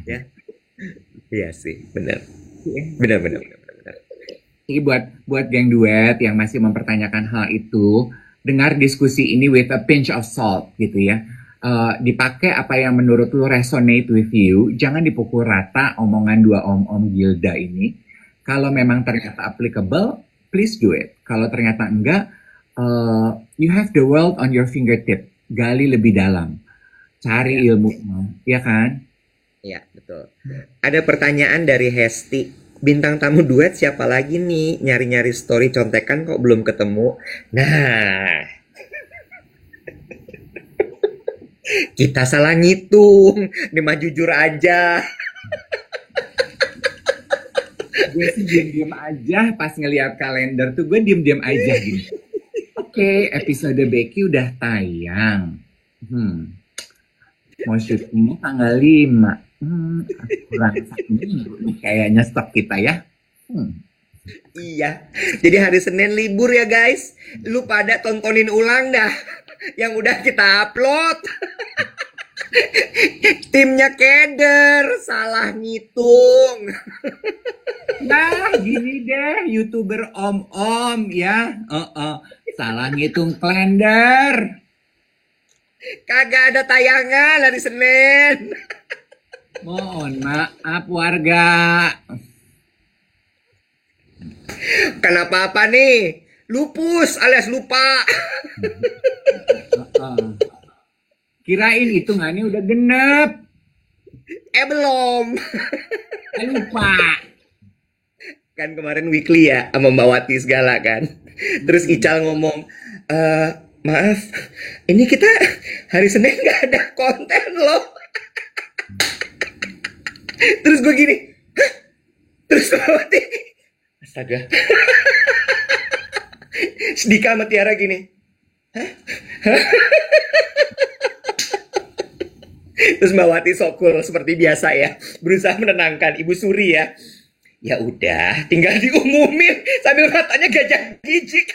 Ya, iya sih, benar. Benar. Jadi buat geng duet yang masih mempertanyakan hal itu, dengar diskusi ini with a pinch of salt gitu ya. Dipakai apa yang menurut lu resonate with you. Jangan dipukul rata omongan dua om-om Gilda ini. Kalau memang ternyata applicable, please do it. Kalau ternyata enggak, you have the world on your fingertip. Gali lebih dalam, cari ilmunya, ya kan? Ya, betul. Ada pertanyaan dari Hesti. Bintang tamu duet siapa lagi nih? Nyari-nyari story contekan kok belum ketemu. Nah, kita salah ngitung. Nih mah jujur aja. Gue sih diam-diam aja pas ngeliat kalender tuh, gue diam-diam aja gini. Oke, episode Becky udah tayang. Mau syutingnya tanggal 5. Kurang 1 minggu nih kayaknya stok kita ya. Iya. Jadi hari Senin libur ya guys. Lu pada tontonin ulang dah yang udah kita upload. Timnya keder, salah ngitung. Nah, gini deh, YouTuber om-om ya. Salah ngitung kalender. Kagak ada tayangan hari Senin. Mohon maaf warga. Kenapa apa nih? Lupus alias lupa. Kirain hitungannya udah genep. Belum. Lupa. Kan kemarin weekly ya sama Mbak Wati segala kan. Terus Ical ngomong, maaf, ini kita hari Senin gak ada konten loh. Terus gue gini, hah? Terus Mbak Wati, astaga. Sedika sama Tiara gini, hah? Terus Mbak Wati sokul seperti biasa ya, berusaha menenangkan Ibu Suri ya. Ya udah, tinggal diumumin sambil matanya gajah gijik.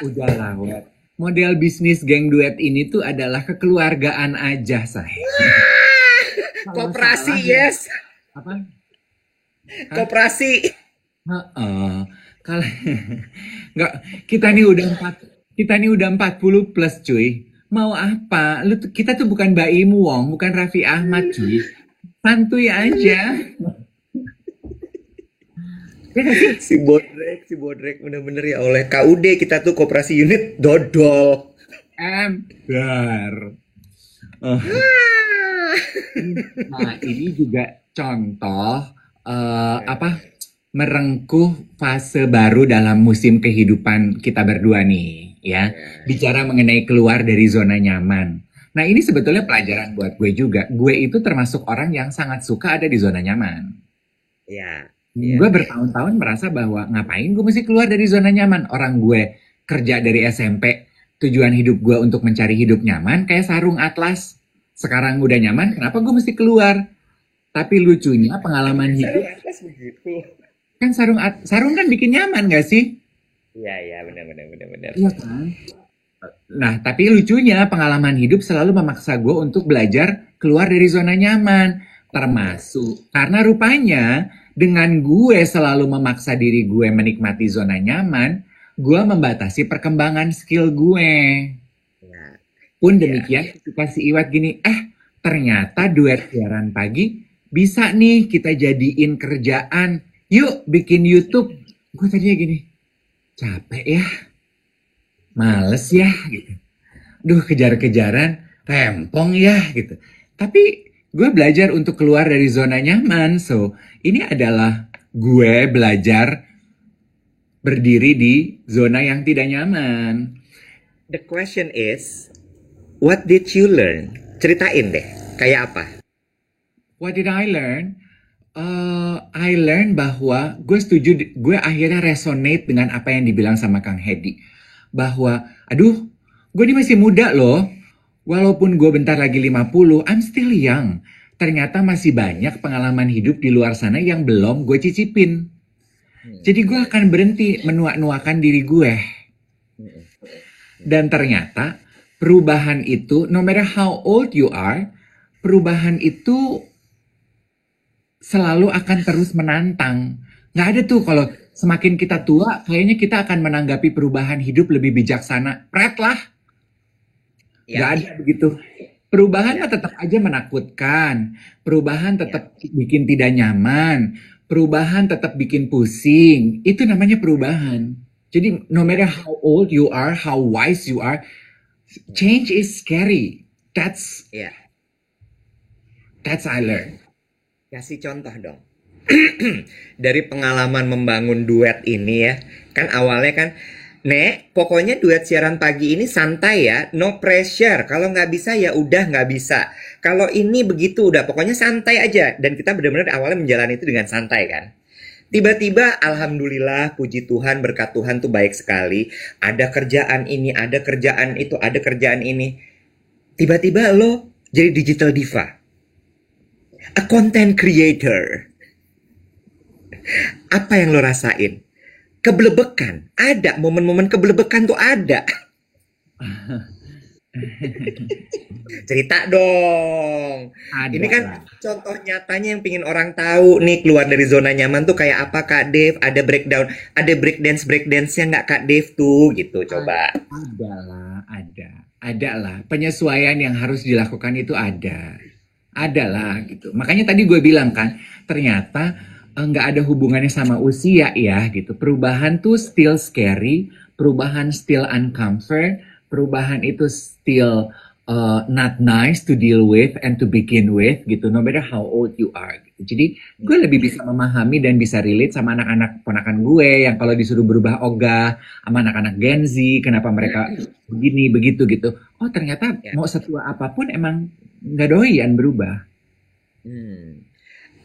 Udahlah, Wet. Model bisnis geng duet ini tuh adalah kekeluargaan aja, say. Koperasi, yes. Apa? Koperasi. Kalau nggak, kita nih udah 40 plus, cuy. Mau apa? Kita tuh bukan Baim Wong, bukan Raffi Ahmad, cuy. Santuy aja. Si Bodrek bener-bener ya oleh KUD kita tuh koperasi unit dodol. Ember. Nah, ini juga contoh merengkuh fase baru dalam musim kehidupan kita berdua nih, ya. Bicara mengenai keluar dari zona nyaman. Nah, ini sebetulnya pelajaran buat gue juga. Gue itu termasuk orang yang sangat suka ada di zona nyaman. Iya. Gue bertahun-tahun merasa bahwa ngapain gue mesti keluar dari zona nyaman. Orang gue kerja dari SMP, tujuan hidup gue untuk mencari hidup nyaman kayak sarung atlas. Sekarang udah nyaman, kenapa gue mesti keluar? Tapi lucunya pengalaman hidup. Kan sarung kan bikin nyaman gak sih? Iya, benar. Iya kan? Nah, tapi lucunya pengalaman hidup selalu memaksa gue untuk belajar keluar dari zona nyaman. Termasuk karena rupanya dengan gue selalu memaksa diri gue menikmati zona nyaman, gue membatasi perkembangan skill gue. Pun demikian ketika si Iwat gini, ternyata duet siaran pagi bisa nih kita jadiin kerjaan. Yuk bikin YouTube. Gue tadinya gini, capek ya. Males ya gitu. Duh, kejar-kejaran, rempong ya gitu. Tapi gue belajar untuk keluar dari zona nyaman. So, ini adalah gue belajar berdiri di zona yang tidak nyaman. The question is, what did you learn? Ceritain deh, kayak apa? What did I learn? I learn bahwa gue akhirnya resonate dengan apa yang dibilang sama Kang Hedi. Bahwa, gue ini masih muda loh. Walaupun gue bentar lagi 50, I'm still young. Ternyata masih banyak pengalaman hidup di luar sana yang belum gue cicipin. Jadi gue akan berhenti menuak-nuakan diri gue. Dan ternyata perubahan itu, no matter how old you are, perubahan itu selalu akan terus menantang. Nggak ada tuh kalau semakin kita tua, kayaknya kita akan menanggapi perubahan hidup lebih bijaksana. Pret lah. Nggak ada begitu. Perubahan mah tetap aja menakutkan. Perubahan tetap bikin tidak nyaman. Perubahan tetap bikin pusing. Itu namanya perubahan. Jadi no matter how old you are, how wise you are, change is scary. Ya, That's I learned. kasih contoh dong. Dari pengalaman membangun duet ini ya, kan awalnya kan, Nek, pokoknya duet siaran pagi ini santai ya, no pressure. Kalau nggak bisa ya udah nggak bisa. Kalau ini begitu udah, pokoknya santai aja. Dan kita benar-benar awalnya menjalani itu dengan santai kan. Tiba-tiba, alhamdulillah, puji Tuhan, berkat Tuhan tuh baik sekali. Ada kerjaan ini, ada kerjaan itu, ada kerjaan ini. Tiba-tiba lo jadi digital diva, a content creator. Apa yang lo rasain? Keblebekan. Ada, momen-momen keblebekan tuh ada. Cerita dong. Ada Ini kan lah. contoh nyatanya yang pingin orang tahu nih, keluar dari zona nyaman tuh kayak apa Kak Dev? Ada breakdown, ada breakdance-nya nggak Kak Dev tuh gitu, coba. Ada lah, ada. Ada lah. Penyesuaian yang harus dilakukan itu ada. Ada lah gitu. Makanya tadi gue bilang kan, ternyata nggak ada hubungannya sama usia ya gitu. Perubahan tuh still scary, perubahan still uncomfort, perubahan itu still not nice to deal with and to begin with gitu. No matter how old you are gitu. Jadi gue lebih bisa memahami dan bisa relate sama anak-anak ponakan gue yang kalau disuruh berubah ogah, sama anak-anak Gen Z, kenapa mereka begini begitu gitu. Oh ternyata Ya. mau setua apapun emang nggak doyan berubah. Hmm.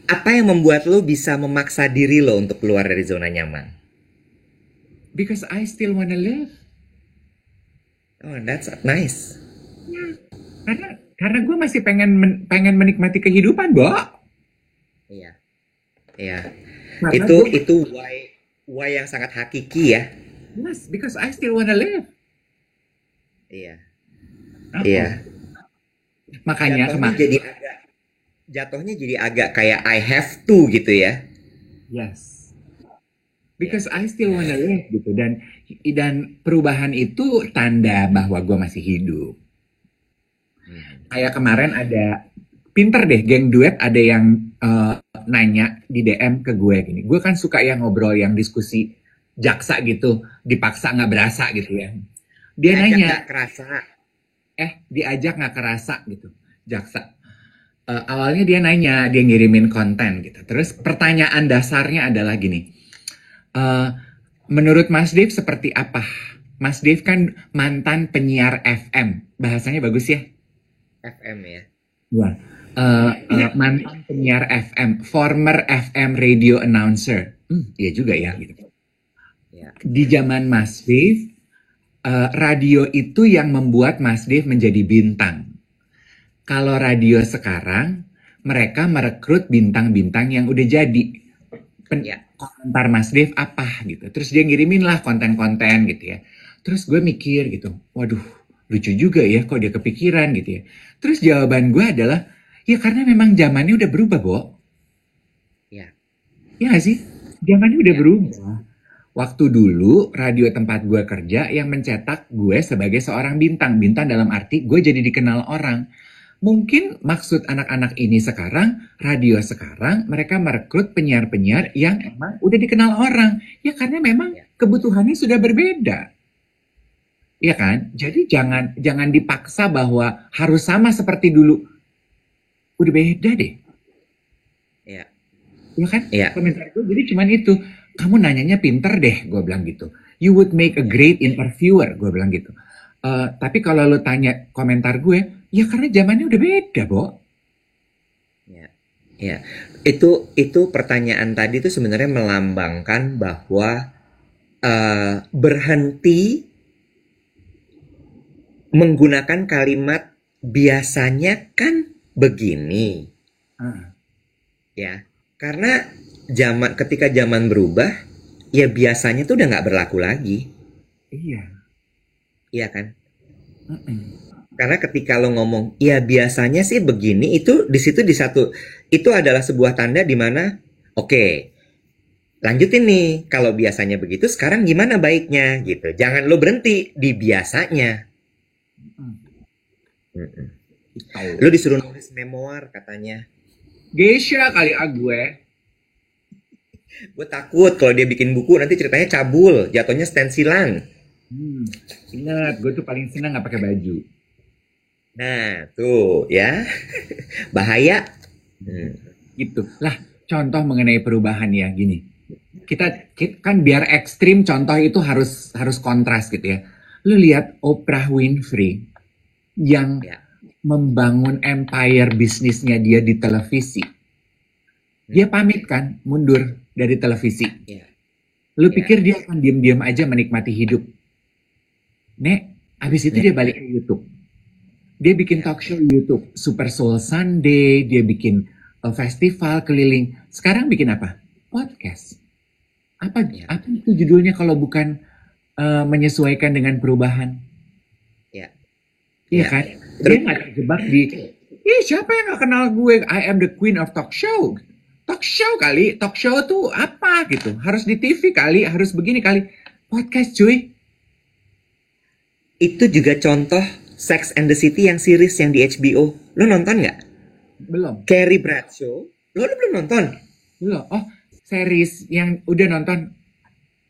Apa yang membuat lo bisa memaksa diri lo untuk keluar dari zona nyaman? Because I still wanna live. Oh, that's nice. Karena gue masih pengen menikmati kehidupan, Bo. Iya. Iya. Karena Itu gue itu why yang sangat hakiki ya. yes, because I still wanna live. Iya. Oh. Iya. Makanya Jatuhnya jadi agak kayak I have to gitu ya. yes, because I still wanna live gitu dan perubahan itu tanda bahwa gue masih hidup. Kayak kemarin ada pinter deh geng duet ada yang nanya di DM ke gue gini. Gue kan suka yang ngobrol yang diskusi jaksa gitu, dipaksa nggak berasa gitu ya. Dia nanya, Gak kerasa. diajak nggak kerasa gitu, jaksa. Awalnya dia nanya, dia ngirimin konten gitu. Terus pertanyaan dasarnya adalah gini, menurut Mas Dev seperti apa? Mas Dev kan mantan penyiar FM, bahasanya bagus ya? FM ya. Wah, mantan penyiar FM, former FM radio announcer. Iya juga ya gitu. Ya. Di zaman Mas Dev, radio itu yang membuat Mas Dev menjadi bintang. Kalau radio sekarang, mereka merekrut bintang-bintang yang udah jadi. Komentar Mas Dev apa gitu. Terus dia ngirimin lah konten-konten gitu ya. Terus gue mikir gitu, waduh lucu juga ya kok dia kepikiran gitu ya. Terus jawaban gue adalah, ya karena memang zamannya udah berubah, Bo. Ya. Ya gak sih? Zamannya udah berubah. Waktu dulu radio tempat gue kerja yang mencetak gue sebagai seorang bintang. Bintang dalam arti gue jadi dikenal orang. Mungkin maksud anak-anak ini sekarang, radio sekarang, mereka merekrut penyiar-penyiar yang emang udah dikenal orang. Ya karena memang kebutuhannya sudah berbeda. Ya kan? Jadi jangan dipaksa bahwa harus sama seperti dulu. Udah beda deh. Iya. Ya kan? Iya. Komentar gue jadi cuman itu. Kamu nanyanya pinter deh, gue bilang gitu. You would make a great interviewer, gue bilang gitu. Tapi kalau lo tanya komentar gue, ya karena zamannya udah beda, Bo. Ya, itu pertanyaan tadi itu sebenarnya melambangkan bahwa berhenti menggunakan kalimat biasanya kan begini, ya, karena ketika zaman berubah, ya biasanya tuh udah nggak berlaku lagi. Iya kan? Karena ketika lo ngomong, ya biasanya sih begini, itu di situ itu adalah sebuah tanda di mana, oke, lanjutin nih, kalau biasanya begitu, sekarang gimana baiknya gitu. Jangan lo berhenti di biasanya. Lo disuruh nulis memoir katanya. Geisha kali gue. Gue takut kalau dia bikin buku nanti ceritanya cabul, jatuhnya stensilan. Hmm, ingat, gue tuh paling senang nggak pakai baju. Nah, tuh ya. Bahaya. Hmm. Gitu. Lah, contoh mengenai perubahan ya, gini. Kita kan biar ekstrim contoh itu harus kontras gitu ya. Lu lihat Oprah Winfrey yang Ya. membangun empire bisnisnya dia di televisi. Dia pamit kan, mundur dari televisi. Ya. Lu Ya. pikir dia akan diam-diam aja menikmati hidup? Nek, abis itu dia balik ke YouTube. Dia bikin talk show YouTube, Super Soul Sunday, dia bikin festival keliling. Sekarang bikin apa? Podcast. Apa itu judulnya kalau bukan menyesuaikan dengan perubahan? Ya. Iya Ya. kan? Dia nggak terjebak di, siapa yang nggak kenal gue? I am the queen of talk show. Talk show kali, talk show tuh apa gitu? Harus di TV kali, harus begini kali. Podcast cuy. Itu juga contoh Sex and the City yang series yang di HBO. Lo nonton nggak? Belum. Carrie Bradshaw. Lo belum nonton? Belum. Oh, series yang udah nonton.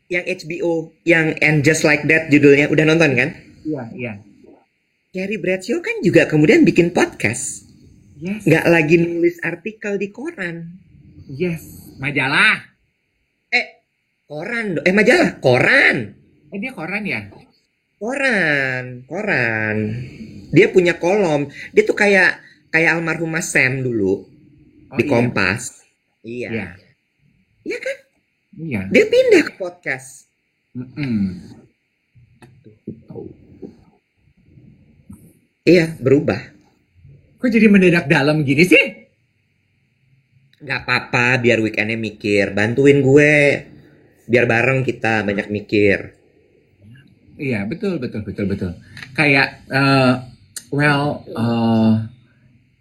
Yang HBO, yang And Just Like That judulnya. Udah nonton kan? Iya, iya. Carrie Bradshaw kan juga kemudian bikin podcast. Yes. Nggak lagi nulis artikel di koran. Yes. Majalah. Koran. Majalah. Koran. Dia koran ya? Koran. Dia punya kolom. Dia tuh kayak almarhum Mas Sam dulu Oh, di iya. Kompas. Iya. Iya. Iya kan? Iya. Dia pindah ke podcast. Iya, berubah. Kok jadi mendadak dalam gini sih? Gak apa-apa, biar weekendnya mikir. Bantuin gue. Biar bareng kita banyak mikir. Iya, betul. Kayak,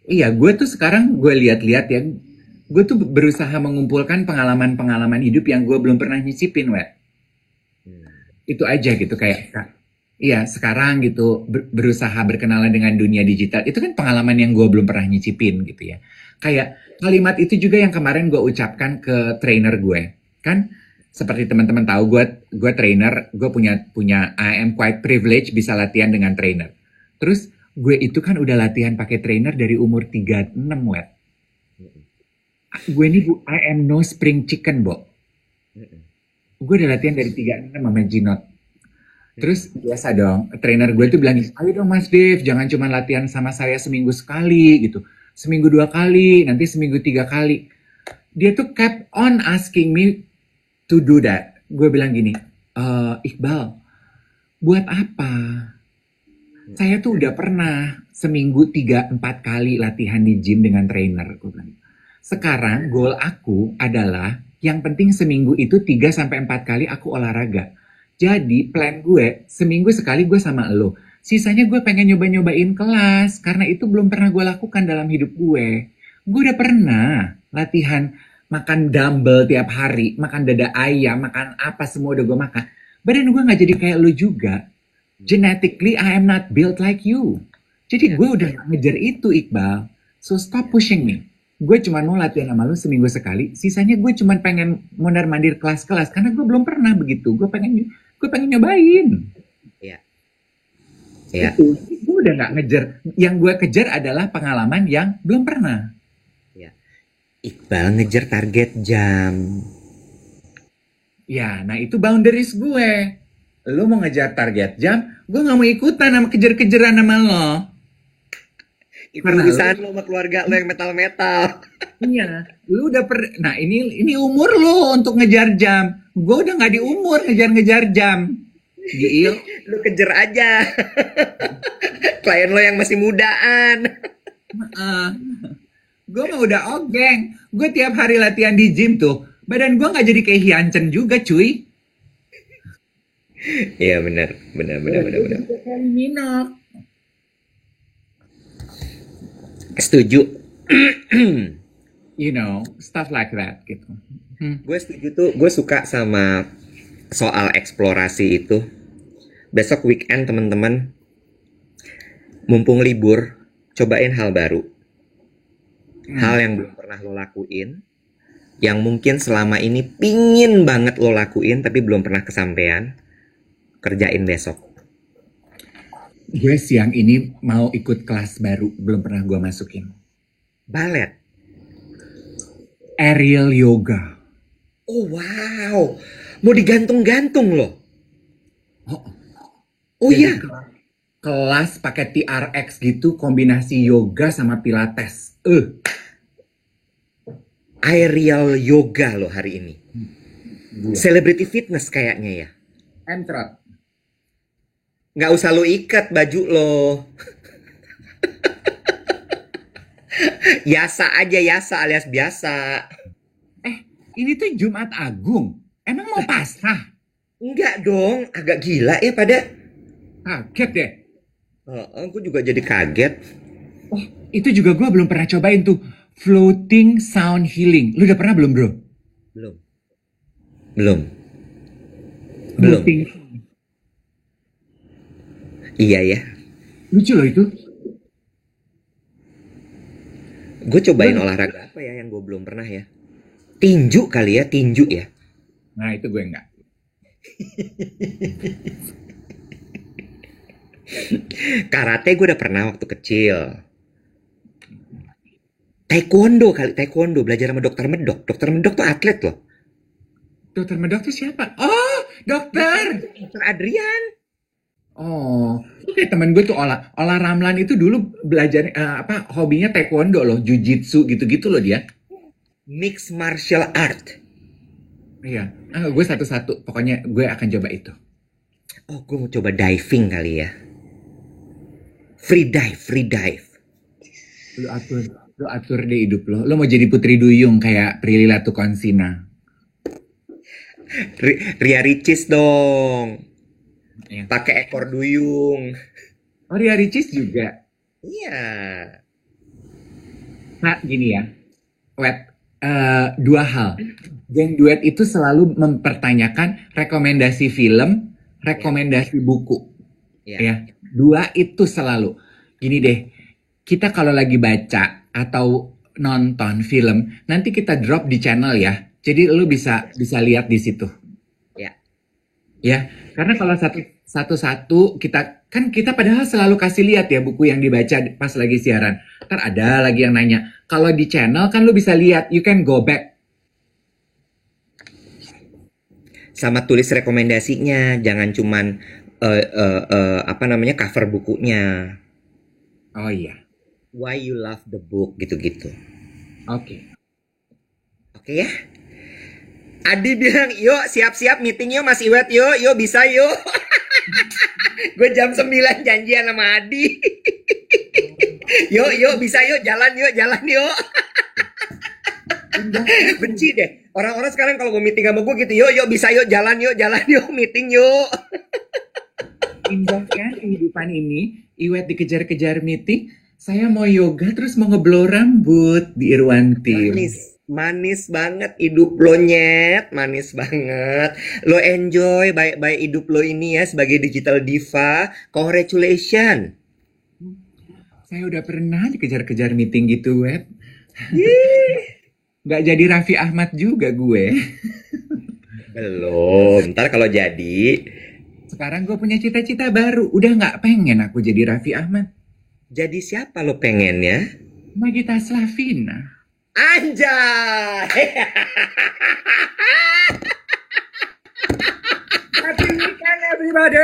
iya, gue tuh sekarang gue lihat-lihat ya, gue tuh berusaha mengumpulkan pengalaman-pengalaman hidup yang gue belum pernah nyicipin, Wet. Itu aja gitu, kayak, iya, sekarang gitu berusaha berkenalan dengan dunia digital, itu kan pengalaman yang gue belum pernah nyicipin gitu ya. Kayak kalimat itu juga yang kemarin gue ucapkan ke trainer gue, kan? Seperti teman-teman tahu, gue trainer, gue punya I am quite privileged bisa latihan dengan trainer. Terus gue itu kan udah latihan pakai trainer dari umur 36, Wet. Gue ini I am no spring chicken, Bo. Gue udah latihan dari 36 sama Ginot. Terus biasa dong, trainer gue tuh bilang, ayo dong Mas Dev, jangan cuma latihan sama saya seminggu sekali gitu. Seminggu 2 kali, nanti seminggu 3 kali. Dia tuh kept on asking me to do that. Gue bilang gini, Iqbal, buat apa? Saya tuh udah pernah seminggu 3-4 kali latihan di gym dengan trainer. Gue bilang. Sekarang goal aku adalah yang penting seminggu itu 3-4 kali aku olahraga. Jadi plan gue seminggu sekali gue sama lo. Sisanya gue pengen nyoba-nyobain kelas karena itu belum pernah gue lakukan dalam hidup gue. Gue udah pernah latihan makan dumbbell tiap hari, makan dada ayam, makan apa semua udah gue makan. Badan gue nggak jadi kayak lo juga. Genetically I am not built like you. Jadi gue udah gak ngejar itu, Iqbal. So stop pushing me. Gue cuma mau latihan sama lu seminggu sekali. Sisanya gue cuma pengen mondar-mandir kelas-kelas karena gue belum pernah begitu. Gue pengen nyobain. Iya. Iya. Itu gue udah gak ngejar. Yang gue kejar adalah pengalaman yang belum pernah. Iya. Iqbal ngejar target jam. Ya, nah itu boundaries gue. Lu mau ngejar target jam, gue gak mau ikutan sama kejar-kejaran sama lo. Itu urusan lo sama keluarga lo yang metal-metal. Iya, lu udah nah ini umur lo untuk ngejar jam. Gue udah nggak di umur ngejar-ngejar jam. Gil, Lo kejar aja. Klien lo yang masih mudaan. gue mah udah ogeng. Gue tiap hari latihan di gym tuh, badan gue nggak jadi kayak Hyunchen juga, cuy. Iya benar. Kayak Minok. Setuju. You know, stuff like that gitu. Gue setuju tuh. Gue suka sama soal eksplorasi itu. Besok weekend teman-teman, mumpung libur, cobain hal baru. Hal yang belum pernah lo lakuin. yang mungkin selama ini pingin banget lo lakuin tapi belum pernah kesampaian, kerjain besok. Gue siang ini mau ikut kelas baru, belum pernah gue masukin. Balet. Aerial yoga. Oh wow, mau digantung-gantung loh. Oh Jadi iya, kelas pakai TRX gitu, kombinasi yoga sama pilates. aerial yoga loh hari ini. Celebrity fitness kayaknya ya. Emtrot. Nggak usah lo ikat baju lo. Yasa aja, yasa alias biasa. Ini tuh Jumat Agung. Emang mau pasrah? Enggak dong, agak gila ya pada. Kaget deh. Aku juga jadi kaget. Oh, itu juga gue belum pernah cobain tuh. Floating sound healing. Lu udah pernah belum, bro? Belum. Belum. Belum. Floating. Iya ya. Lucu loh itu. Gue cobain olahraga apa ya yang gue belum pernah ya? Tinju kali ya, tinju ya. Nah, itu gue enggak. Karate gue udah pernah waktu kecil. Taekwondo kali, taekwondo belajar sama dokter Medok. Dokter Medok tuh atlet loh. Dokter Medok tuh siapa? Oh, dokter. Dokter Adrian. Oh, oke, temen gue tuh Ola Ramlan itu dulu belajar hobinya taekwondo loh, jujitsu gitu-gitu loh dia. Mixed martial art. Iya, gue satu-satu. Pokoknya gue akan coba itu. Oh, gue mau coba diving kali ya. Free dive. Lu atur deh hidup lo. Lo mau jadi Putri Duyung kayak Prilly Latuconsina. Ria Ricis dong. Iya. Pakai ekor duyung. Oh, Ria Ricis juga. Iya. Nah, gini ya. Dua hal. Geng duet itu selalu mempertanyakan rekomendasi film, rekomendasi buku. Ya. Dua itu selalu. Gini deh. Kita kalau lagi baca atau nonton film, nanti kita drop di channel ya. Jadi lu bisa lihat di situ. Ya, karena kalau satu-satu kita padahal selalu kasih lihat ya buku yang dibaca pas lagi siaran. Ntar ada lagi yang nanya. Kalau di channel kan lu bisa lihat, you can go back. Sama tulis rekomendasinya, jangan cuman cover bukunya. Oh iya. Why you love the book gitu-gitu. Oke. Oke ya. Adi bilang, yuk siap-siap meeting yuk Mas Iwet yuk bisa yuk. Gue jam 9 janjian sama Adi. yuk bisa yuk jalan yuk. Benci deh. Orang-orang sekarang kalau mau meeting sama gue gitu, yuk bisa yuk jalan yuk meeting yuk. Indahnya kehidupan ini, Iwet dikejar-kejar meeting, saya mau yoga terus mau ngeblow rambut di Irwanti. Manis banget hidup lo nyet, manis banget. Lo enjoy baik-baik hidup lo ini ya sebagai digital diva. Congratulations. Saya udah pernah dikejar-kejar meeting gitu, Web. Gak jadi Raffi Ahmad juga gue. Belum, ntar kalau jadi. Sekarang gue punya cita-cita baru. Udah gak pengen aku jadi Raffi Ahmad. Jadi siapa lo pengennya? Nagita Slavina. Anjay. Happy weekend everybody.